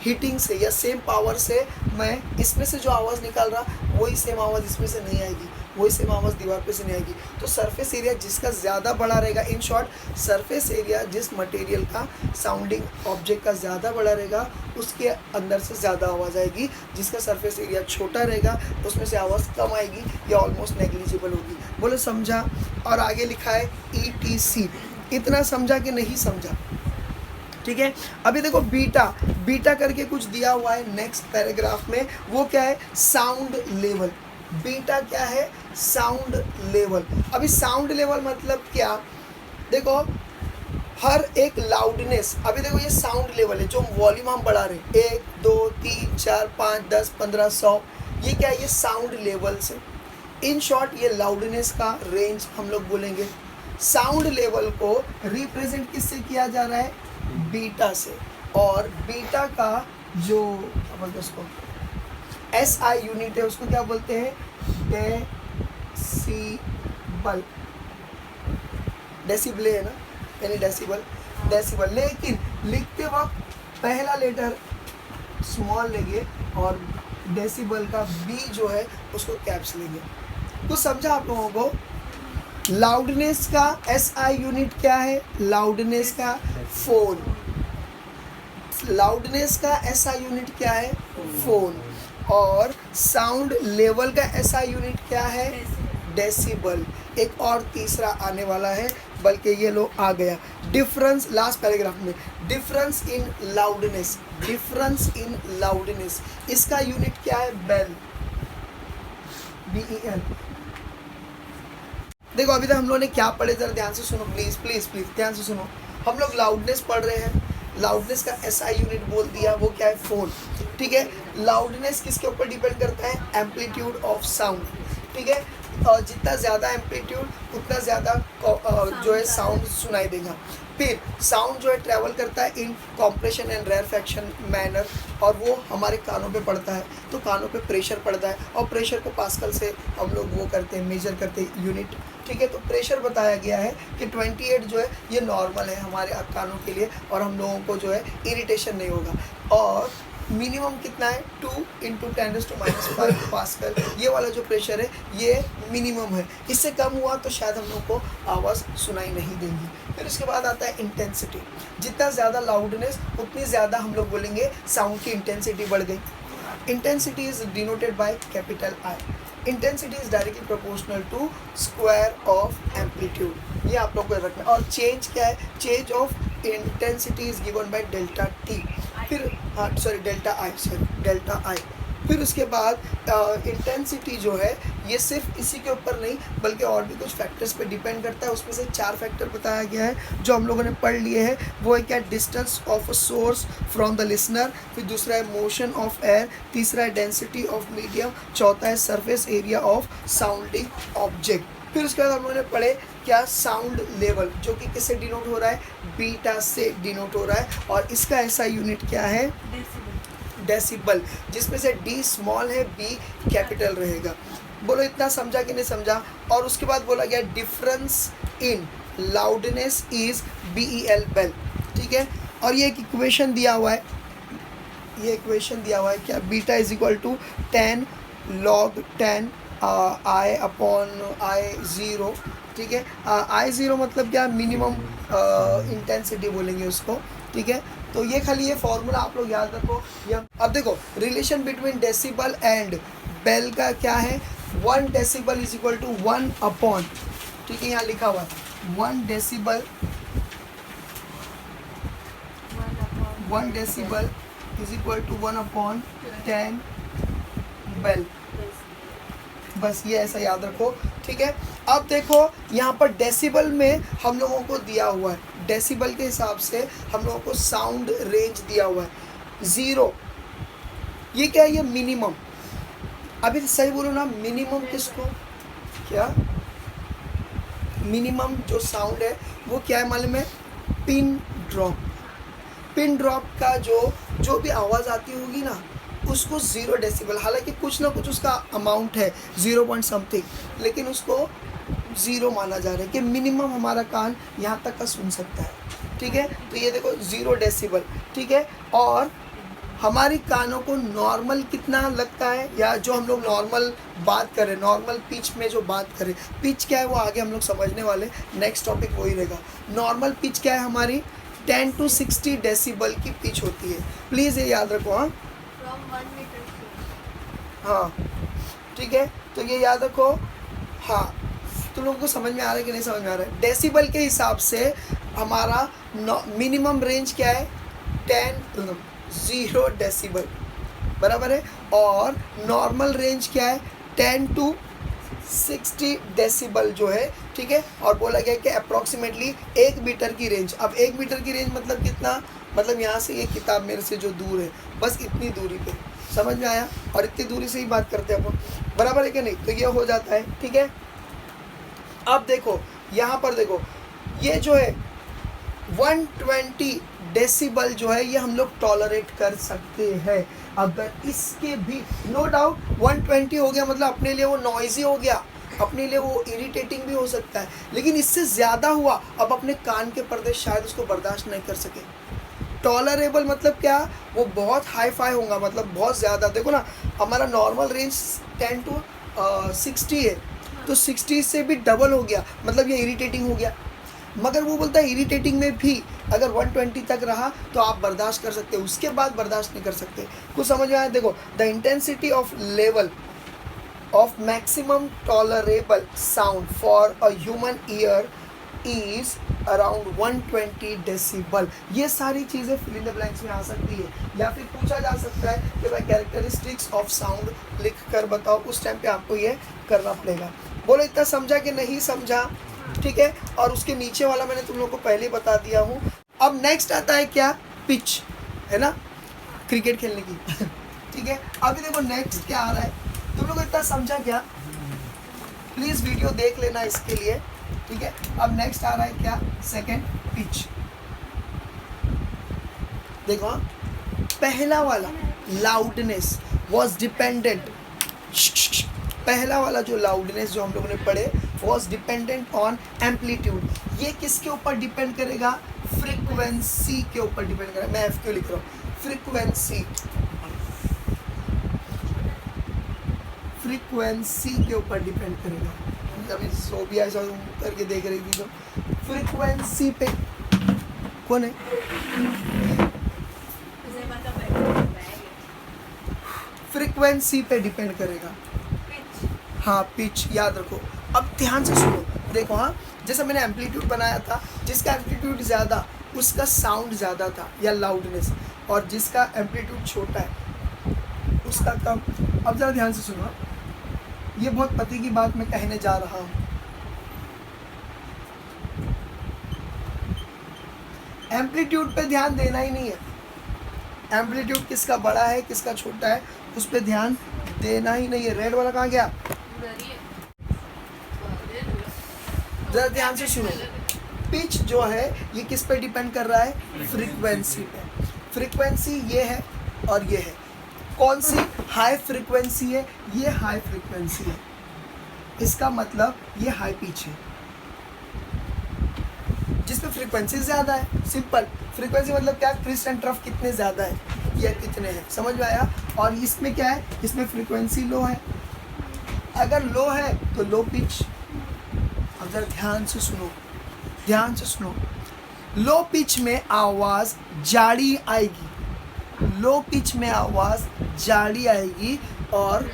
हीटिंग से या सेम पावर से मैं इसमें से जो आवाज़ निकाल रहा वही सेम आवाज़ इसमें से नहीं आएगी, वही सेम आवाज़ दीवार पे से नहीं आएगी। तो सरफेस एरिया जिसका ज़्यादा बड़ा रहेगा, इन शॉर्ट सरफेस एरिया जिस मटेरियल का साउंडिंग ऑब्जेक्ट का ज़्यादा बड़ा रहेगा उसके अंदर से ज़्यादा आवाज़ आएगी। जिसका सरफेस एरिया छोटा रहेगा उसमें से आवाज़ कम आएगी या ऑलमोस्ट नेग्लिजिबल होगी। बोलो समझा? और आगे लिखा है ETC। इतना समझा कि नहीं समझा? ठीक है, अभी देखो बीटा, बीटा करके कुछ दिया हुआ है नेक्स्ट पैराग्राफ में, वो क्या है? Sound level. बीटा क्या है? Sound level. अभी साउंड लेवल मतलब क्या? देखो हर एक लाउडनेस, अभी देखो ये साउंड लेवल है, जो वॉल्यूम हम बढ़ा रहे हैं 1 2 3 4 5 10 15 100, ये क्या है? ये साउंड लेवल से। इन शॉर्ट ये लाउडनेस का रेंज हम लोग बोलेंगे। साउंड लेवल को रिप्रेजेंट किससे किया जा रहा है? बीटा से। और बीटा का जो क्या बोलते हैं उसको, SI यूनिट है, उसको क्या बोलते हैं? डेसिबल। डेसिबल है ना, यानी डेसिबल, डेसिबल। लेकिन लिखते वक्त पहला लेटर स्मॉल लेंगे और डेसिबल का B जो है उसको कैप्स लेंगे। तो समझा आप लोगों को? लाउडनेस का SI यूनिट क्या है? लाउडनेस का फोन। लाउडनेस का SI यूनिट क्या है? फोन। और साउंड लेवल का SI यूनिट क्या है? डेसिबल। एक और तीसरा आने वाला है, बल्कि ये लो आ गया। डिफरेंस, लास्ट पैराग्राफ में, difference in loudness. Difference in loudness, इसका यूनिट क्या है? Bel, BEL। देखो अभी तक हम लोगों ने क्या पढ़े, जरा ध्यान से सुनो प्लीज प्लीज प्लीज, ध्यान से सुनो। हम लोग लाउडनेस पढ़ रहे हैं, लाउडनेस का SI यूनिट बोल दिया, वो क्या है? फोन। ठीक है, लाउडनेस किसके ऊपर डिपेंड करता है? Amplitude of sound. ठीक है, और जितना ज़्यादा एम्पलीट्यूड उतना ज़्यादा जो है साउंड सुनाई देगा। फिर साउंड जो है ट्रैवल करता है इन कॉम्प्रेशन एंड रेरफैक्शन मैनर, और वो हमारे कानों पे पड़ता है, तो कानों पे प्रेशर पड़ता है, और प्रेशर को पास्कल से हम लोग वो करते हैं, मेजर करते हैं, यूनिट। ठीक है, तो प्रेशर बताया गया है कि 28 जो है ये नॉर्मल है हमारे कानों के लिए, और हम लोगों को जो है इरिटेशन नहीं होगा। और मिनिमम कितना है? 2 × 10⁻5 पास्कल, ये वाला जो प्रेशर है ये मिनिमम है। इससे कम हुआ तो शायद हम लोग को आवाज़ सुनाई नहीं देगी। फिर उसके बाद आता है इंटेंसिटी। जितना ज़्यादा लाउडनेस उतनी ज़्यादा हम लोग बोलेंगे साउंड की इंटेंसिटी बढ़ गई। Intensity is denoted by capital I। Intensity is directly proportional to square of amplitude, ये आप लोग को रखना है। और चेंज क्या है? Change of intensity is given by delta T। फिर डेल्टा I। फिर उसके बाद इंटेंसिटी जो है ये सिर्फ इसी के ऊपर नहीं बल्कि और भी कुछ फैक्टर्स पे डिपेंड करता है। उसमें से 4 फैक्टर बताया गया है जो हम लोगों ने पढ़ लिए हैं। वो है क्या? Distance of a source from the listener, फिर दूसरा है मोशन ऑफ एयर, तीसरा है डेंसिटी ऑफ मीडियम, चौथा है surface area of sounding object. फिर उसके बाद हम लोगों ने पढ़े क्या? साउंड लेवल, जो कि किससे डिनोट हो रहा है? बीटा से डिनोट हो रहा है, और इसका ऐसा यूनिट क्या है? डेसिबल, जिसमें से D स्मॉल है, B कैपिटल रहेगा। बोलो इतना समझा कि नहीं समझा? और उसके बाद बोला गया difference in loudness is BEL, bel. ठीक है, और ये एक इक्वेशन दिया हुआ है, ये इक्वेशन दिया हुआ है क्या? Beta is equal to 10 log 10 I/I0। ठीक है, I0 मतलब क्या? मिनिमम इंटेंसिटी बोलेंगे उसको। ठीक है, तो ये खाली ये फॉर्मूला आप लोग याद रखो। ये अब देखो relation between decibel and bel का क्या है? 1 decibel is equal to 1 upon, ठीक है यहाँ लिखा हुआ है 1 decibel is equal to 1 upon 10 bel. बस ये ऐसा याद रखो। ठीक है, अब देखो यहाँ पर डेसिबल में हम लोगों को दिया हुआ है, डेसिबल के हिसाब से हम लोगों को साउंड रेंज दिया हुआ है 0। ये क्या है? ये मिनिमम। अभी सही बोलो ना, मिनिमम किसको? क्या मिनिमम जो साउंड है वो क्या है मालूम है? Pin drop. पिन ड्रॉप का जो भी आवाज़ आती होगी ना उसको 0 डेसिबल, हालांकि कुछ ना कुछ उसका अमाउंट है 0 पॉइंट समथिंग, लेकिन उसको 0 माना जा रहा है कि मिनिमम हमारा कान यहाँ तक का सुन सकता है, ठीक है। तो ये देखो 0 डेसिबल, ठीक है। और हमारी कानों को नॉर्मल कितना लगता है, या जो हम लोग नॉर्मल बात करें, नॉर्मल पिच में जो बात करें, पिच क्या है वो आगे हम लोग समझने वाले, नेक्स्ट टॉपिक वही रहेगा। नॉर्मल पिच क्या है हमारी, 10 to 60 डेसिबल की पिच होती है, प्लीज़ ये याद रखो। हाँ From 1 meter to हाँ, ठीक है, तो ये याद रखो। हाँ, तुम लोगों को समझ में आ रहा है कि नहीं समझ में आ रहा है? डेसिबल के हिसाब से हमारा मिनिमम रेंज क्या है, 0 डेसिबल, बराबर है। और नॉर्मल रेंज क्या है, 10 to 60 डेसिबल जो है, ठीक है। और बोला गया कि अप्रॉक्सीमेटली 1 मीटर की रेंज। अब 1 मीटर की रेंज मतलब कितना, मतलब यहाँ से ये किताब मेरे से जो दूर है, बस इतनी दूरी पे, समझ में आया? और इतनी दूरी से ही बात करते हैं अपन, बराबर है कि नहीं? तो ये हो जाता है, ठीक है। अब देखो यहाँ पर देखो, ये जो है 120 डेसिबल जो है, ये हम लोग टॉलरेट कर सकते हैं। अगर इसके भी नो डाउट 120 हो गया मतलब अपने लिए वो नॉइजी हो गया, अपने लिए वो इरिटेटिंग भी हो सकता है, लेकिन इससे ज़्यादा हुआ, अब अपने कान के पर्दे शायद उसको बर्दाश्त नहीं कर सके। टॉलरेबल मतलब क्या, वो बहुत हाई फाई होगा, मतलब बहुत ज़्यादा। देखो ना, हमारा नॉर्मल रेंज 10 to 60 है, तो 60 से भी डबल हो गया, मतलब ये इरिटेटिंग हो गया। मगर वो बोलता है इरिटेटिंग में भी अगर 120 तक रहा तो आप बर्दाश्त कर सकते हो, उसके बाद बर्दाश्त नहीं कर सकते। कुछ समझ में आया? देखो, the intensity of level of maximum tolerable sound for a human ear is around 120 decibel. ये सारी चीज़ें फिल इन द ब्लैंक्स में आ सकती है, या फिर पूछा जा सकता है कि भाई कैरेक्टरिस्टिक्स ऑफ साउंड लिख कर बताओ, उस टाइम पे आपको ये करना पड़ेगा। बोलो इतना समझा कि नहीं समझा? ठीक है। और उसके नीचे वाला मैंने तुम लोगों को पहले ही बता दिया हूँ। अब नेक्स्ट आता है क्या, पिच, है ना, क्रिकेट खेलने की ठीक है। अभी देखो नेक्स्ट क्या आ रहा है, तुम लोग इतना समझा क्या? प्लीज़ वीडियो देख लेना इसके लिए, ठीक है। अब नेक्स्ट आ रहा है क्या, सेकंड, पिच। देखो पहला वाला लाउडनेस वॉज डिपेंडेंट, पहला वाला जो लाउडनेस जो हम लोगों ने पढ़े वॉज डिपेंडेंट ऑन एम्पलीट्यूड। ये किसके ऊपर डिपेंड करेगा, फ्रीक्वेंसी के ऊपर डिपेंड करेगा। मैं एफ क्यों लिख रहा हूँ, फ्रीक्वेंसी, फ्रीक्वेंसी के ऊपर डिपेंड करेगा। अभी सो भी ऐसा करके देख रही थी, तो फ्रीक्वेंसी पे कौन है, फ्रीक्वेंसी पे डिपेंड करेगा। हाँ, पिच याद रखो। अब ध्यान से सुनो, देखो हाँ, जैसा मैंने एम्पलीट्यूड बनाया था, जिसका एम्पलीट्यूड ज़्यादा उसका साउंड ज़्यादा था या लाउडनेस, और जिसका एम्पलीट्यूड छोटा है उसका कम। अब ज़रा ध्यान से सुनो, ये बहुत पति की बात मैं कहने जा रहा हूँ। एम्पलीट्यूड पे ध्यान देना ही नहीं है, एम्पलीट्यूड किसका बड़ा है किसका छोटा है उस पर ध्यान देना ही नहीं है। रेड वाला कहाँ गया, जरा ध्यान से सुनो। पिच जो है ये किस पे डिपेंड कर रहा है, फ्रीक्वेंसी पे। फ्रीक्वेंसी ये है और ये है, कौन सी, हाई फ्रीक्वेंसी है, ये हाई फ्रीक्वेंसी है, इसका मतलब ये हाई पिच है, जिसमें फ्रीक्वेंसी ज़्यादा है। सिंपल, फ्रीक्वेंसी मतलब क्या, क्रिस्ट एंड ट्रफ कितने ज़्यादा है या कितने हैं, समझ में आया। और इसमें क्या है, इसमें फ्रीक्वेंसी लो है, अगर लो है तो लो पिच। अब जरा ध्यान से सुनो, ध्यान से सुनो। लो पिच में आवाज़ जाड़ी आएगी, लो पिच में आवाज़ जाड़ी आएगी, और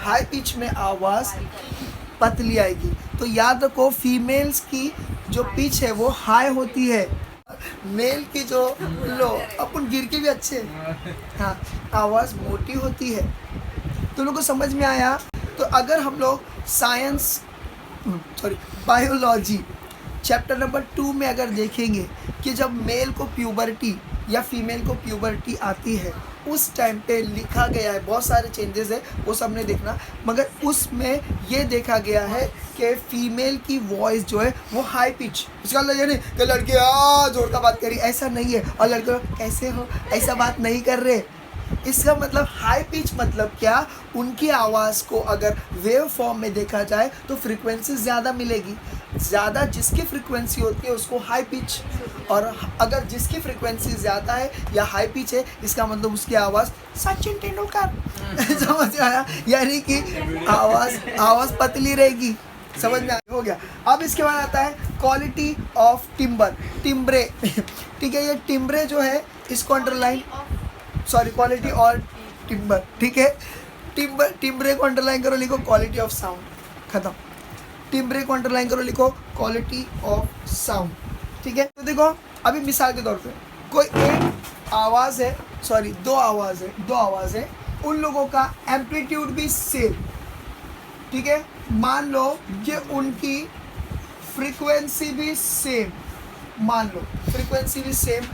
हाई पिच में आवाज़ पतली आएगी। तो याद रखो, फीमेल्स की जो पिच है वो हाई होती है, मेल की जो लो, अपन गिर के भी अच्छे, हाँ, आवाज़ मोटी होती है। तो लोगों को समझ में आया। तो अगर हम लोग साइंस बायोलॉजी चैप्टर नंबर 2 में अगर देखेंगे कि जब मेल को प्यूबर्टी या फीमेल को प्यूबर्टी आती है, उस टाइम पे लिखा गया है, बहुत सारे चेंजेस है वो सब नहीं देखना, मगर उसमें ये देखा गया है कि फीमेल की वॉइस जो है वो हाई पिच, उसका मतलब ये नहीं कि लड़के जोर का बात करी, ऐसा नहीं है, और लड़के कैसे हो ऐसा बात नहीं कर रहे, इसका मतलब हाई पिच मतलब क्या, उनकी आवाज़ को अगर वेव फॉर्म में देखा जाए तो फ्रीक्वेंसी ज़्यादा मिलेगी, ज़्यादा जिसकी फ्रीक्वेंसी होती है उसको हाई पिच, और अगर जिसकी फ्रीक्वेंसी ज़्यादा है या हाई पिच है इसका मतलब उसकी आवाज़ सचिन तेंदुलकर समझ आया, यानी कि आवाज़ पतली रहेगी। समझ में हो गया। अब इसके बाद आता है क्वालिटी ऑफ टिम्ब्रे ठीक है, ये टिम्ब्रे जो है इसको अंडरलाइन, सॉरी क्वालिटी और टिम्बर, ठीक है, टिम्ब्रे को अंडरलाइन करो, लिखो क्वालिटी ऑफ साउंड, खत्म। टिम्ब्रे को अंडरलाइन करो, लिखो क्वालिटी ऑफ साउंड, ठीक है। तो देखो अभी मिसाल के तौर पे कोई एक आवाज़ है, सॉरी दो आवाज़ है, उन लोगों का एम्पलीट्यूड भी सेम, ठीक है। मान लो कि उनकी फ्रीक्वेंसी भी सेम, मान लो फ्रीक्वेंसी भी सेम,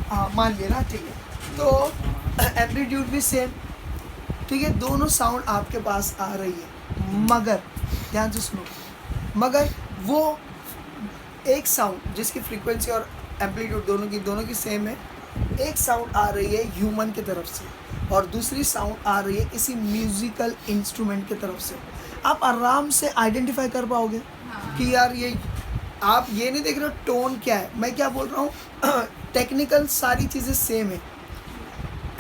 हाँ मान लिया ना, ठीक है। तो एम्पलीट्यूड भी सेम, ठीक है, दोनों साउंड आपके पास आ रही है, मगर ध्यान से सुनो, मगर वो एक साउंड जिसकी फ्रीक्वेंसी और एम्पलीट्यूड दोनों की सेम है, एक साउंड आ रही है ह्यूमन की तरफ से और दूसरी साउंड आ रही है किसी म्यूजिकल इंस्ट्रूमेंट की तरफ से। आप आराम से आइडेंटिफाई कर पाओगे कि यार ये, आप ये नहीं देख रहे हो टोन क्या है, मैं क्या बोल रहा हूँ टेक्निकल सारी चीज़ें सेम है,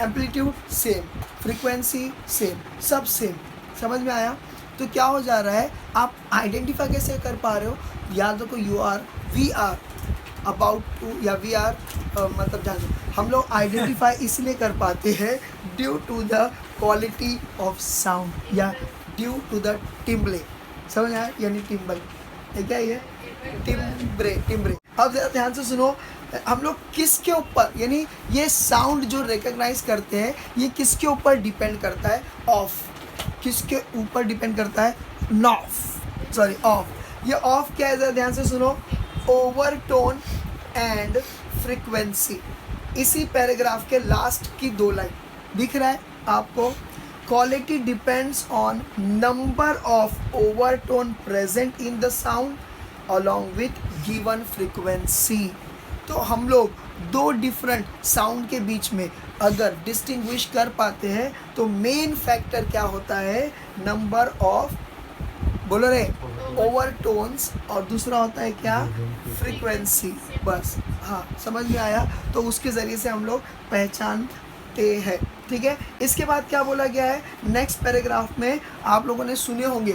एम्पलीट्यूड सेम, फ्रीक्वेंसी सेम, सब सेम, समझ में आया। तो क्या हो जा रहा है, आप आइडेंटिफाई कैसे कर पा रहे हो, या तो वी आर अबाउट टू, या वी आर मतलब जान, हम लोग आइडेंटिफाई इसलिए कर पाते हैं due to the quality of sound या ड्यू टू द टिम्बले, समझ आया, यानी टिम्बल है क्या, ये टिम्ब्रे। अब ज़रा ध्यान से सुनो, हम लोग किसके ऊपर, यानी ये साउंड जो रिकग्नाइज करते हैं ये किसके ऊपर डिपेंड करता है, ऑफ, किसके ऊपर डिपेंड करता है, नॉफ, सॉरी ऑफ। ये ऑफ क्या है, ज़रा ध्यान से सुनो, ओवरटोन एंड फ्रीक्वेंसी। इसी पैराग्राफ के लास्ट की 2 लाइन दिख रहा है आपको, quality depends on number of overtone present in the sound along with given frequency. तो हम लोग 2 डिफरेंट साउंड के बीच में अगर डिस्टिंग्विश कर पाते हैं तो मेन फैक्टर क्या होता है, नंबर ऑफ, बोलो रे, ओवरटोन्स, और दूसरा होता है क्या, फ्रीक्वेंसी, बस, हाँ समझ में आया। तो उसके ज़रिए से हम लोग पहचानते हैं, ठीक है। इसके बाद क्या बोला गया है नेक्स्ट पैराग्राफ में, आप लोगों ने सुने होंगे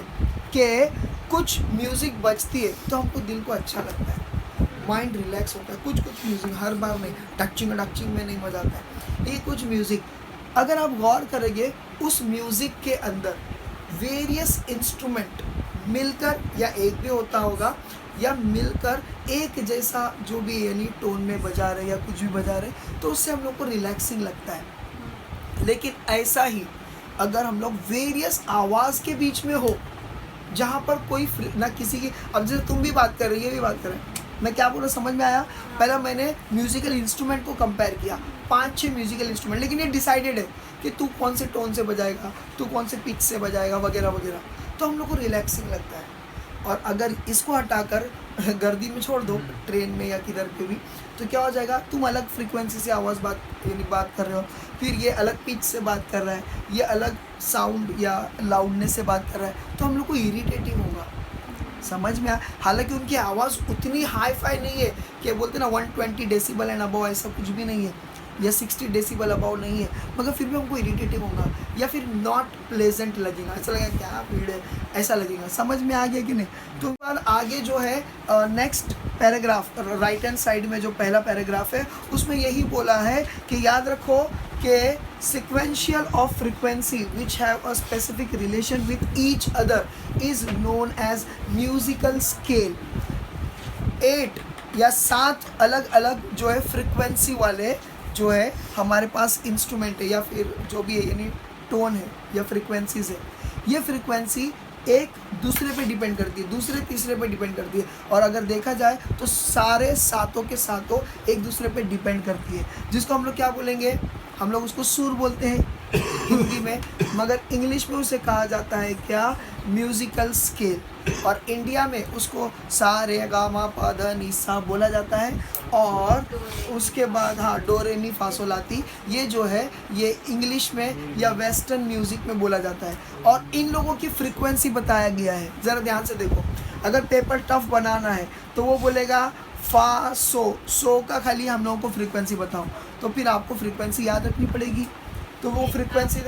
कि कुछ म्यूज़िक बजती है तो हमको दिल को अच्छा लगता है, माइंड रिलैक्स होता है, कुछ म्यूज़िक हर बार नहीं, टचिंग में नहीं मज़ा आता है। ये कुछ म्यूज़िक अगर आप गौर करेंगे उस म्यूज़िक के अंदर वेरियस इंस्ट्रूमेंट मिलकर, या एक भी होता होगा, या मिलकर एक जैसा जो भी यानी टोन में बजा रहे या कुछ भी बजा रहे, तो उससे हम लोग को रिलैक्सिंग लगता है। लेकिन ऐसा ही अगर हम लोग वेरियस आवाज़ के बीच में हो, जहाँ पर कोई ना किसी की, अब जैसे तुम भी बात कर रही है, ये भी बात कर रहे हैं, मैं क्या बोल रहा हूँ समझ में आया। पहला मैंने म्यूज़िकल इंस्ट्रूमेंट को कंपेयर किया, 5-6 म्यूज़िकल इंस्ट्रूमेंट, लेकिन ये डिसाइडेड है कि तू कौन से टोन से बजाएगा, तू कौन से पिच से बजाएगा, वगैरह वगैरह, तो हम लोग को रिलैक्सिंग लगता है। और अगर इसको हटाकर गर्दी में छोड़ दो, ट्रेन में या किधर पे भी, तो क्या हो जाएगा, तुम अलग फ्रीक्वेंसी से आवाज़ बात कर रहे हो, फिर ये अलग पिच से बात कर रहा है, ये अलग साउंड या लाउडनेस से बात कर रहा है, तो हम लोग को इरिटेटिंग होगा, समझ में आया। हालांकि उनकी आवाज़ उतनी हाई फाई नहीं है कि बोलते ना 120 डेसिबल एंड अबव, ऐसा कुछ भी नहीं है, या 60 डेसिबल अबव नहीं है, मगर फिर भी हमको इरिटेटिव होगा या फिर नॉट प्लेजेंट लगेगा, ऐसा लगेगा क्या भीड़ है, ऐसा लगेगा। समझ में आ गया कि नहीं। तो बाद आगे जो है next paragraph, right hand side में जो पहला पैराग्राफ है उसमें यही बोला है कि याद रखो कि sequential of frequency which have a specific relation with each other is known as musical scale। 8 या 7 अलग अलग जो है फ्रीक्वेंसी वाले जो है हमारे पास इंस्ट्रूमेंट है या फिर जो भी है, यानी टोन है या फ्रीक्वेंसीज है, ये फ्रीक्वेंसी एक दूसरे पे डिपेंड करती है, दूसरे तीसरे पे डिपेंड करती है, और अगर देखा जाए तो सारे सातों के सातों एक दूसरे पे डिपेंड करती है, जिसको हम लोग क्या बोलेंगे, हम लोग उसको सुर बोलते हैं। हिंदी में, मगर इंग्लिश में उसे कहा जाता है क्या, म्यूजिकल स्केल। और इंडिया में उसको सा रे गा मा पा धा नी सा बोला जाता है। और उसके बाद हाँ डो रे मी फा सो ला ती, ये जो है ये इंग्लिश में या वेस्टर्न म्यूज़िक में बोला जाता है। और इन लोगों की फ्रिक्वेंसी बताया गया है, ज़रा ध्यान से देखो। अगर पेपर टफ बनाना है तो वो बोलेगा फा सो का खाली हम लोगों को फ्रीक्वेंसी बताओ, तो फिर आपको फ्रीक्वेंसी याद रखनी पड़ेगी। तो वो फ्रीक्वेंसी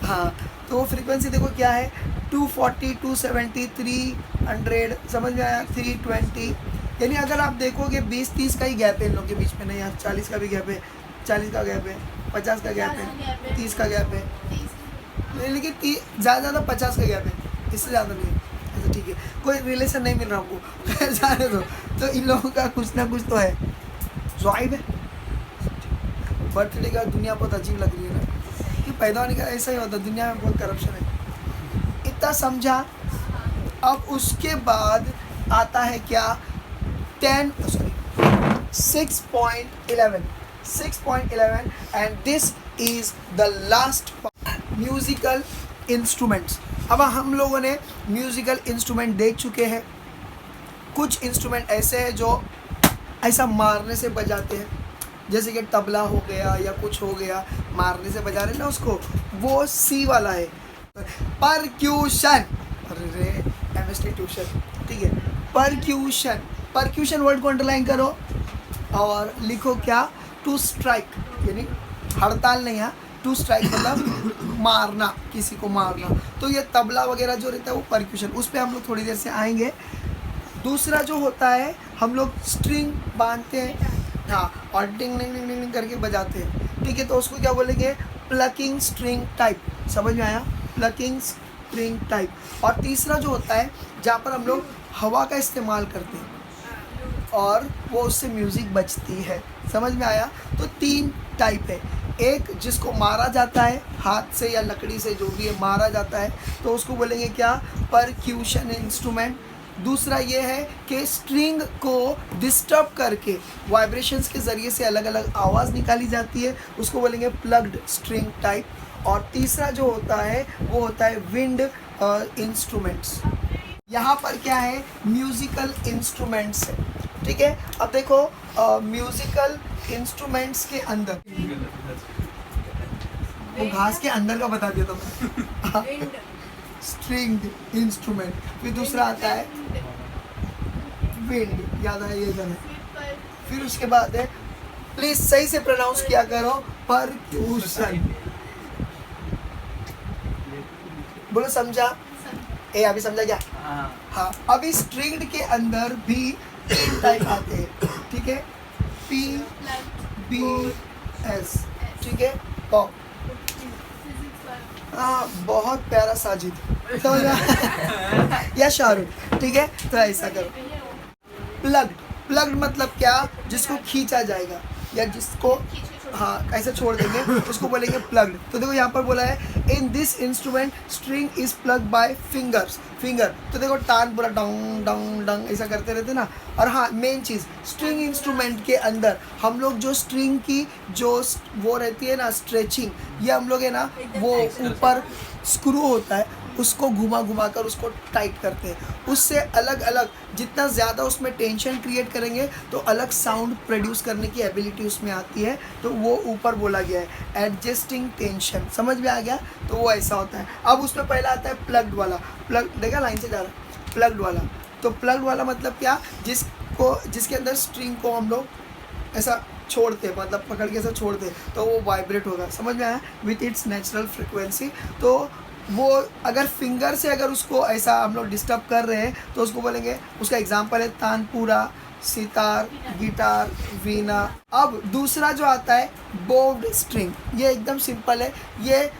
हाँ, तो वो फ्रीक्वेंसी देखो क्या है, 240, 270, 300, समझ में आया, 320। यानी अगर आप देखोगे 20-30 का ही गैप है इन लोगों के बीच में, नहीं यार 40 का भी गैप है, 40 का गैप है, 50 का गैप है, 30 का गैप है, लेकिन ज़्यादा 50 का गैप है, इससे ज़्यादा नहीं है। अच्छा ठीक है, कोई रिलेशन नहीं मिल रहा हमको जाने दो। तो इन लोगों का कुछ ना कुछ तो है, ज़्वाइब है। बर्थडे का दुनिया बहुत अजीब लग रही है ना, कि पैदा होने का ऐसा ही होता है, दुनिया में बहुत करप्शन है। इतना समझा। अब उसके बाद आता है क्या, 6.11 and this is the last musical instruments. अब हम लोगों ने म्यूजिकल इंस्ट्रूमेंट देख चुके हैं। कुछ इंस्ट्रूमेंट ऐसे हैं जो ऐसा मारने से बजाते हैं, जैसे कि तबला हो गया या कुछ हो गया, मारने से बजा रहे ना उसको, वो सी वाला है परक्यूशन। अरे एमएसटी ट्यूशन, ठीक है। परक्यूशन वर्ड को अंडरलाइन करो और लिखो क्या, टू स्ट्राइक, यानी हड़ताल नहीं है, टू स्ट्राइक मतलब मारना, किसी को मारना। तो ये तबला वगैरह जो रहता है वो परक्यूशन, उस पर हम लोग थोड़ी देर से आएंगे। दूसरा जो होता है, हम लोग स्ट्रिंग बांधते हैं, हाँ, और डिंग डिंग डिंग डिंग करके बजाते हैं, ठीक है। तो उसको क्या बोलेंगे, प्लकिंग स्ट्रिंग टाइप। समझ में आया, प्लकिंग स्ट्रिंग टाइप। और तीसरा जो होता है, जहाँ पर हम लोग हवा का इस्तेमाल करते हैं और वो उससे म्यूज़िक बजती है। समझ में आया। तो 3 टाइप है। एक जिसको मारा जाता है हाथ से या लकड़ी से, जो भी है मारा जाता है, तो उसको बोलेंगे क्या, परक्यूशन इंस्ट्रूमेंट। दूसरा ये है कि स्ट्रिंग को डिस्टर्ब करके वाइब्रेशंस के ज़रिए से अलग अलग आवाज़ निकाली जाती है, उसको बोलेंगे प्लग्ड स्ट्रिंग टाइप। और तीसरा जो होता है वो होता है विंड इंस्ट्रूमेंट्स। यहाँ पर क्या है, म्यूज़िकल इंस्ट्रूमेंट्स है, ठीक है। अब देखो म्यूज़िकल इंस्ट्रूमेंट्स के अंदर, वो घास के अंदर का बता दिया था मैं स्ट्रिंग इंस्ट्रूमेंट। फिर दूसरा आता है विंड, याद आया ये गाना। फिर उसके बाद है, प्लीज सही से प्रोनाउंस किया करो, परक्यूशन। बोलो समझा, ए अभी समझा क्या, हाँ। अभी स्ट्रिंग के अंदर भी 3 टाइप आते हैं, ठीक है, पी बी एस, ठीक है, पॉप। हाँ, बहुत प्यारा साजिद, समझ या शाहरुख, ठीक है। तो ऐसा करो। प्लग्ड मतलब क्या, जिसको खींचा जाएगा या जिसको हाँ ऐसे छोड़ देंगे, उसको बोलेंगे प्लग्ड। तो देखो यहाँ पर बोला है, in this instrument string is plug by finger. तो देखो टान पूरा डंग डंग डंग ऐसा करते रहते ना। और हाँ, मेन चीज़, स्ट्रिंग इंस्ट्रूमेंट के अंदर हम लोग जो स्ट्रिंग की जो वो रहती है ना स्ट्रेचिंग, ये हम लोग है ना, वो ऊपर स्क्रू होता है, उसको घुमा कर उसको टाइट करते हैं। उससे अलग अलग जितना ज़्यादा उसमें टेंशन क्रिएट करेंगे तो अलग साउंड प्रोड्यूस करने की एबिलिटी उसमें आती है। तो वो ऊपर बोला गया है एडजस्टिंग टेंशन। समझ में आ गया। तो वो ऐसा होता है। अब उसमें पहला आता है प्लग्ड वाला। प्लग देखा, लाइन से जा रहा है, प्लग्ड वाला। तो प्लग्ड वाला मतलब क्या, जिसके अंदर स्ट्रिंग को हम लोग ऐसा छोड़ते हैं, मतलब पकड़ के ऐसा छोड़ते हैं तो वो वाइब्रेट होगा। समझ में आया, विथ इट्स नेचुरल फ्रिक्वेंसी। तो वो अगर फिंगर से अगर उसको ऐसा हम लोग डिस्टर्ब कर रहे हैं तो उसको बोलेंगे, उसका एग्जांपल है तानपुरा, सितार, गिटार, वीणा। अब दूसरा जो आता है बोव्ड स्ट्रिंग, ये एकदम सिंपल है। ये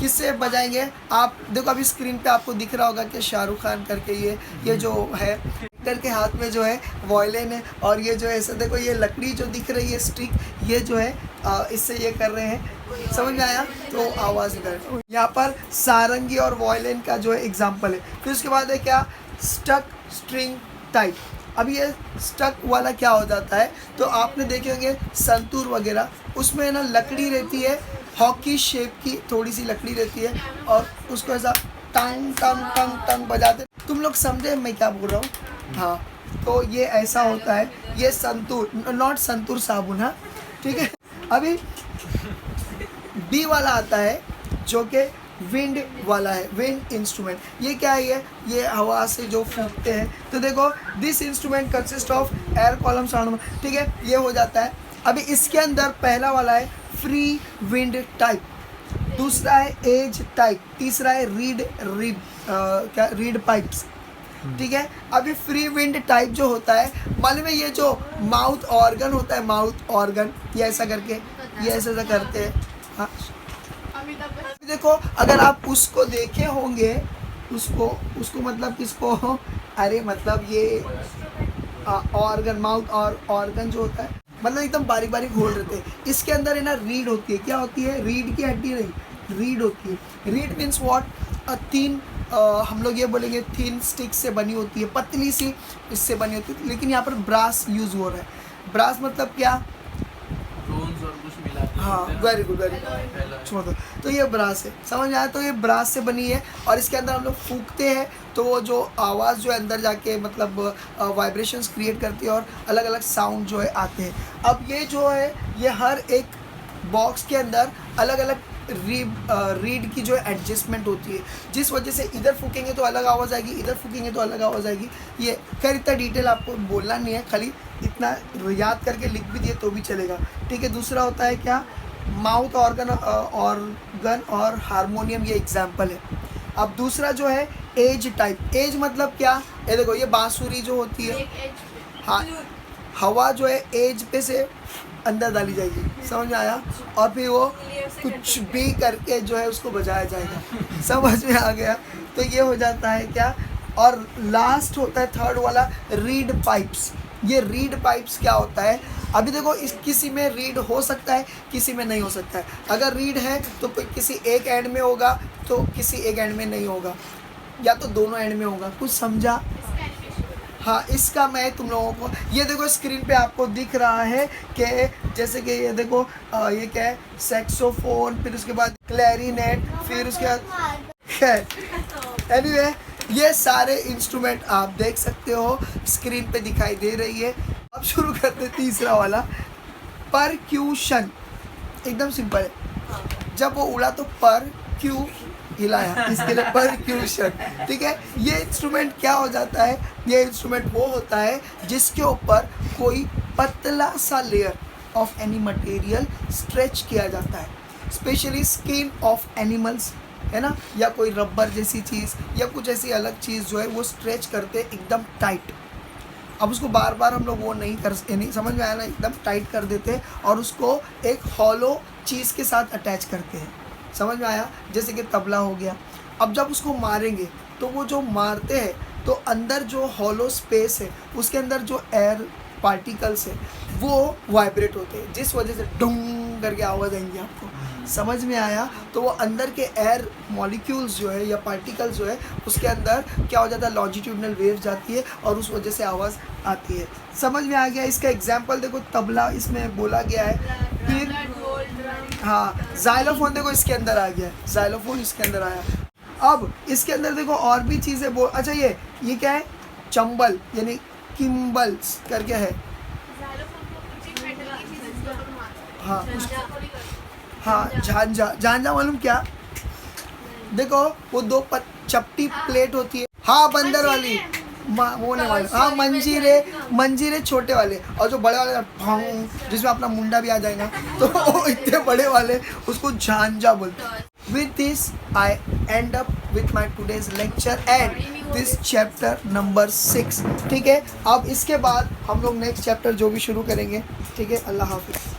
किससे बजाएंगे आप देखो, अभी स्क्रीन पे आपको दिख रहा होगा कि शाहरुख खान करके ये जो है एक्टर के हाथ में जो है वॉयलिन है, और ये जो है ऐसा देखो, ये लकड़ी जो दिख रही है स्टिक, ये जो है इससे ये कर रहे हैं। समझ में आया। तो आवाज़ निकल, यहाँ पर सारंगी और वॉयलिन का जो है एग्जाम्पल है। फिर उसके बाद है क्या, स्टक स्ट्रिंग टाइप। अब ये स्टक वाला क्या हो जाता है, तो आपने देखे होंगे संतूर वगैरह, उसमें ना लकड़ी रहती है, हॉकी शेप की थोड़ी सी लकड़ी रहती है और उसको ऐसा टंग टंग टंग टंग बजाते। तुम लोग समझे मैं क्या बोल रहा हूँ? हाँ, तो ये ऐसा होता है। ये संतूर, नॉट संतूर साबुन, हाँ ठीक है। अभी बी वाला आता है जो कि विंड वाला है, विंड इंस्ट्रूमेंट। ये क्या है? ये हवा से जो फूंकते हैं। तो देखो, this instrument consist of air column sound, ठीक है, ये हो जाता है। अभी इसके अंदर पहला वाला है फ्री विंड टाइप, दूसरा है एज टाइप, तीसरा है रीड पाइप्स, ठीक है। अभी फ्री विंड टाइप जो होता है, मालूम है ये जो माउथ ऑर्गन होता है, माउथ ऑर्गन, ये ऐसा करके, ये ऐसा करते हैं, हाँ। देखो, अगर आप उसको देखे होंगे, उसको मतलब किसको, अरे मतलब ये ऑर्गन, माउथ और ऑर्गन जो होता है, मतलब एकदम बारीक बारीक होल रहते हैं। इसके अंदर है ना रीड होती है। क्या होती है? रीड की हड्डी नहीं, रीड होती है। Read means what? तीन हम लोग ये बोलेंगे थिन स्टिक से बनी होती है, पतली सी इससे बनी होती है, लेकिन यहाँ पर ब्रास यूज हो रहा है। ब्रास मतलब क्या? ब्रोंज और कुछ मिला के हाँ, होते हैं। Very good, very good. छोड़ दो। तो ये ब्रास है, समझ में आया? तो ये ब्रास से बनी है और इसके अंदर हम लोग फूंकते हैं तो वो जो आवाज़ जो है अंदर जाके मतलब वाइब्रेशंस क्रिएट करती है और अलग अलग साउंड जो है आते हैं। अब ये जो है, ये हर एक बॉक्स के अंदर अलग अलग रीड की जो एडजस्टमेंट होती है, जिस वजह से इधर फूकेंगे तो अलग आवाज़ आएगी, इधर फूकेंगे तो अलग आवाज़ आएगी। ये खैर इतना डिटेल आपको बोलना नहीं है, खाली इतना याद करके लिख भी दिए तो भी चलेगा, ठीक है। दूसरा होता है क्या? माउथ ऑर्गन और हारमोनियम, ये एग्जाम्पल है। अब दूसरा जो है एज टाइप। एज मतलब क्या? ये देखो, ये बांसुरी जो होती है, हाँ, हवा जो है एज पे से अंदर डाली जाएगी, समझ में आया? और फिर वो कुछ भी करके जो है उसको बजाया जाएगा, समझ में आ गया? तो ये हो जाता है क्या? और लास्ट होता है थर्ड वाला रीड पाइप्स। ये रीड पाइप्स क्या होता है? अभी देखो, इस किसी में रीड हो सकता है, किसी में नहीं हो सकता है। अगर रीड है तो किसी एक एंड में होगा, तो किसी एक एंड में नहीं होगा, या तो दोनों एंड में होगा। कुछ समझा? हाँ, इसका मैं तुम लोगों को, ये देखो स्क्रीन पे आपको दिख रहा है कि जैसे कि ये देखो, ये क्या है? सैक्सोफोन, फिर उसके बाद क्लैरिनेट, फिर उसके बाद एनीवे, ये सारे इंस्ट्रूमेंट आप देख सकते हो, स्क्रीन पे दिखाई दे रही है। अब शुरू करते हैं तीसरा वाला, परक्यूशन। एकदम सिंपल है, जब वो उड़ा तो पर क्यू हिलाया, इसके लिए परक्यूशन, ठीक है। ये इंस्ट्रूमेंट क्या हो जाता है? ये इंस्ट्रूमेंट वो होता है जिसके ऊपर कोई पतला सा layer of any material stretch किया जाता है, स्पेशली स्किन ऑफ एनिमल्स, है ना, या कोई रबर जैसी चीज़ या कुछ ऐसी अलग चीज़ जो है वो स्ट्रेच करते एकदम टाइट। अब उसको बार बार हम लोग वो नहीं कर, नहीं, समझ में आया ना? एकदम टाइट कर देते हैं और उसको एक हॉलो चीज़ के साथ अटैच करते हैं, समझ में आया? जैसे कि तबला हो गया। अब जब उसको मारेंगे तो वो जो मारते हैं तो अंदर जो हॉलो स्पेस है उसके अंदर जो एयर पार्टिकल्स है वो वाइब्रेट होते हैं, जिस वजह से डुंग करके आवाज़ आएंगी आपको, समझ में आया? तो वो अंदर के एयर मॉलिक्यूल्स जो है या पार्टिकल्स जो है उसके अंदर क्या हो जाता है? लॉन्जिट्यूडनल वेव जाती है और उस वजह से आवाज़ आती है। समझ में आ गया? इसका एग्जाम्पल देखो, तबला इसमें बोला गया है। फिर हाँ, जाइलोफोन देखो इसके अंदर आ गया, जाइलोफोन इसके अंदर आया। अब इसके अंदर देखो और भी चीज़ें बोल, अच्छा ये क्या है? चंबल यानी किम्बल्स करके है, हाँ हाँ, झांझा। झांझा मालूम क्या? देखो, वो दो चपटी प्लेट होती है, हाँ, बंदर वाली, वो नहीं वाले, हाँ, मंजीरे छोटे वाले, और जो बड़े वाले भांग जिसमें अपना मुंडा भी आ जाएगा, तो इतने बड़े वाले उसको झांझा बोलते हैं। With this I end up with my today's lecture and this chapter number 6, ठीक है। अब इसके बाद हम लोग नेक्स्ट चैप्टर जो भी शुरू करेंगे, ठीक है। अल्लाह हाफिज़।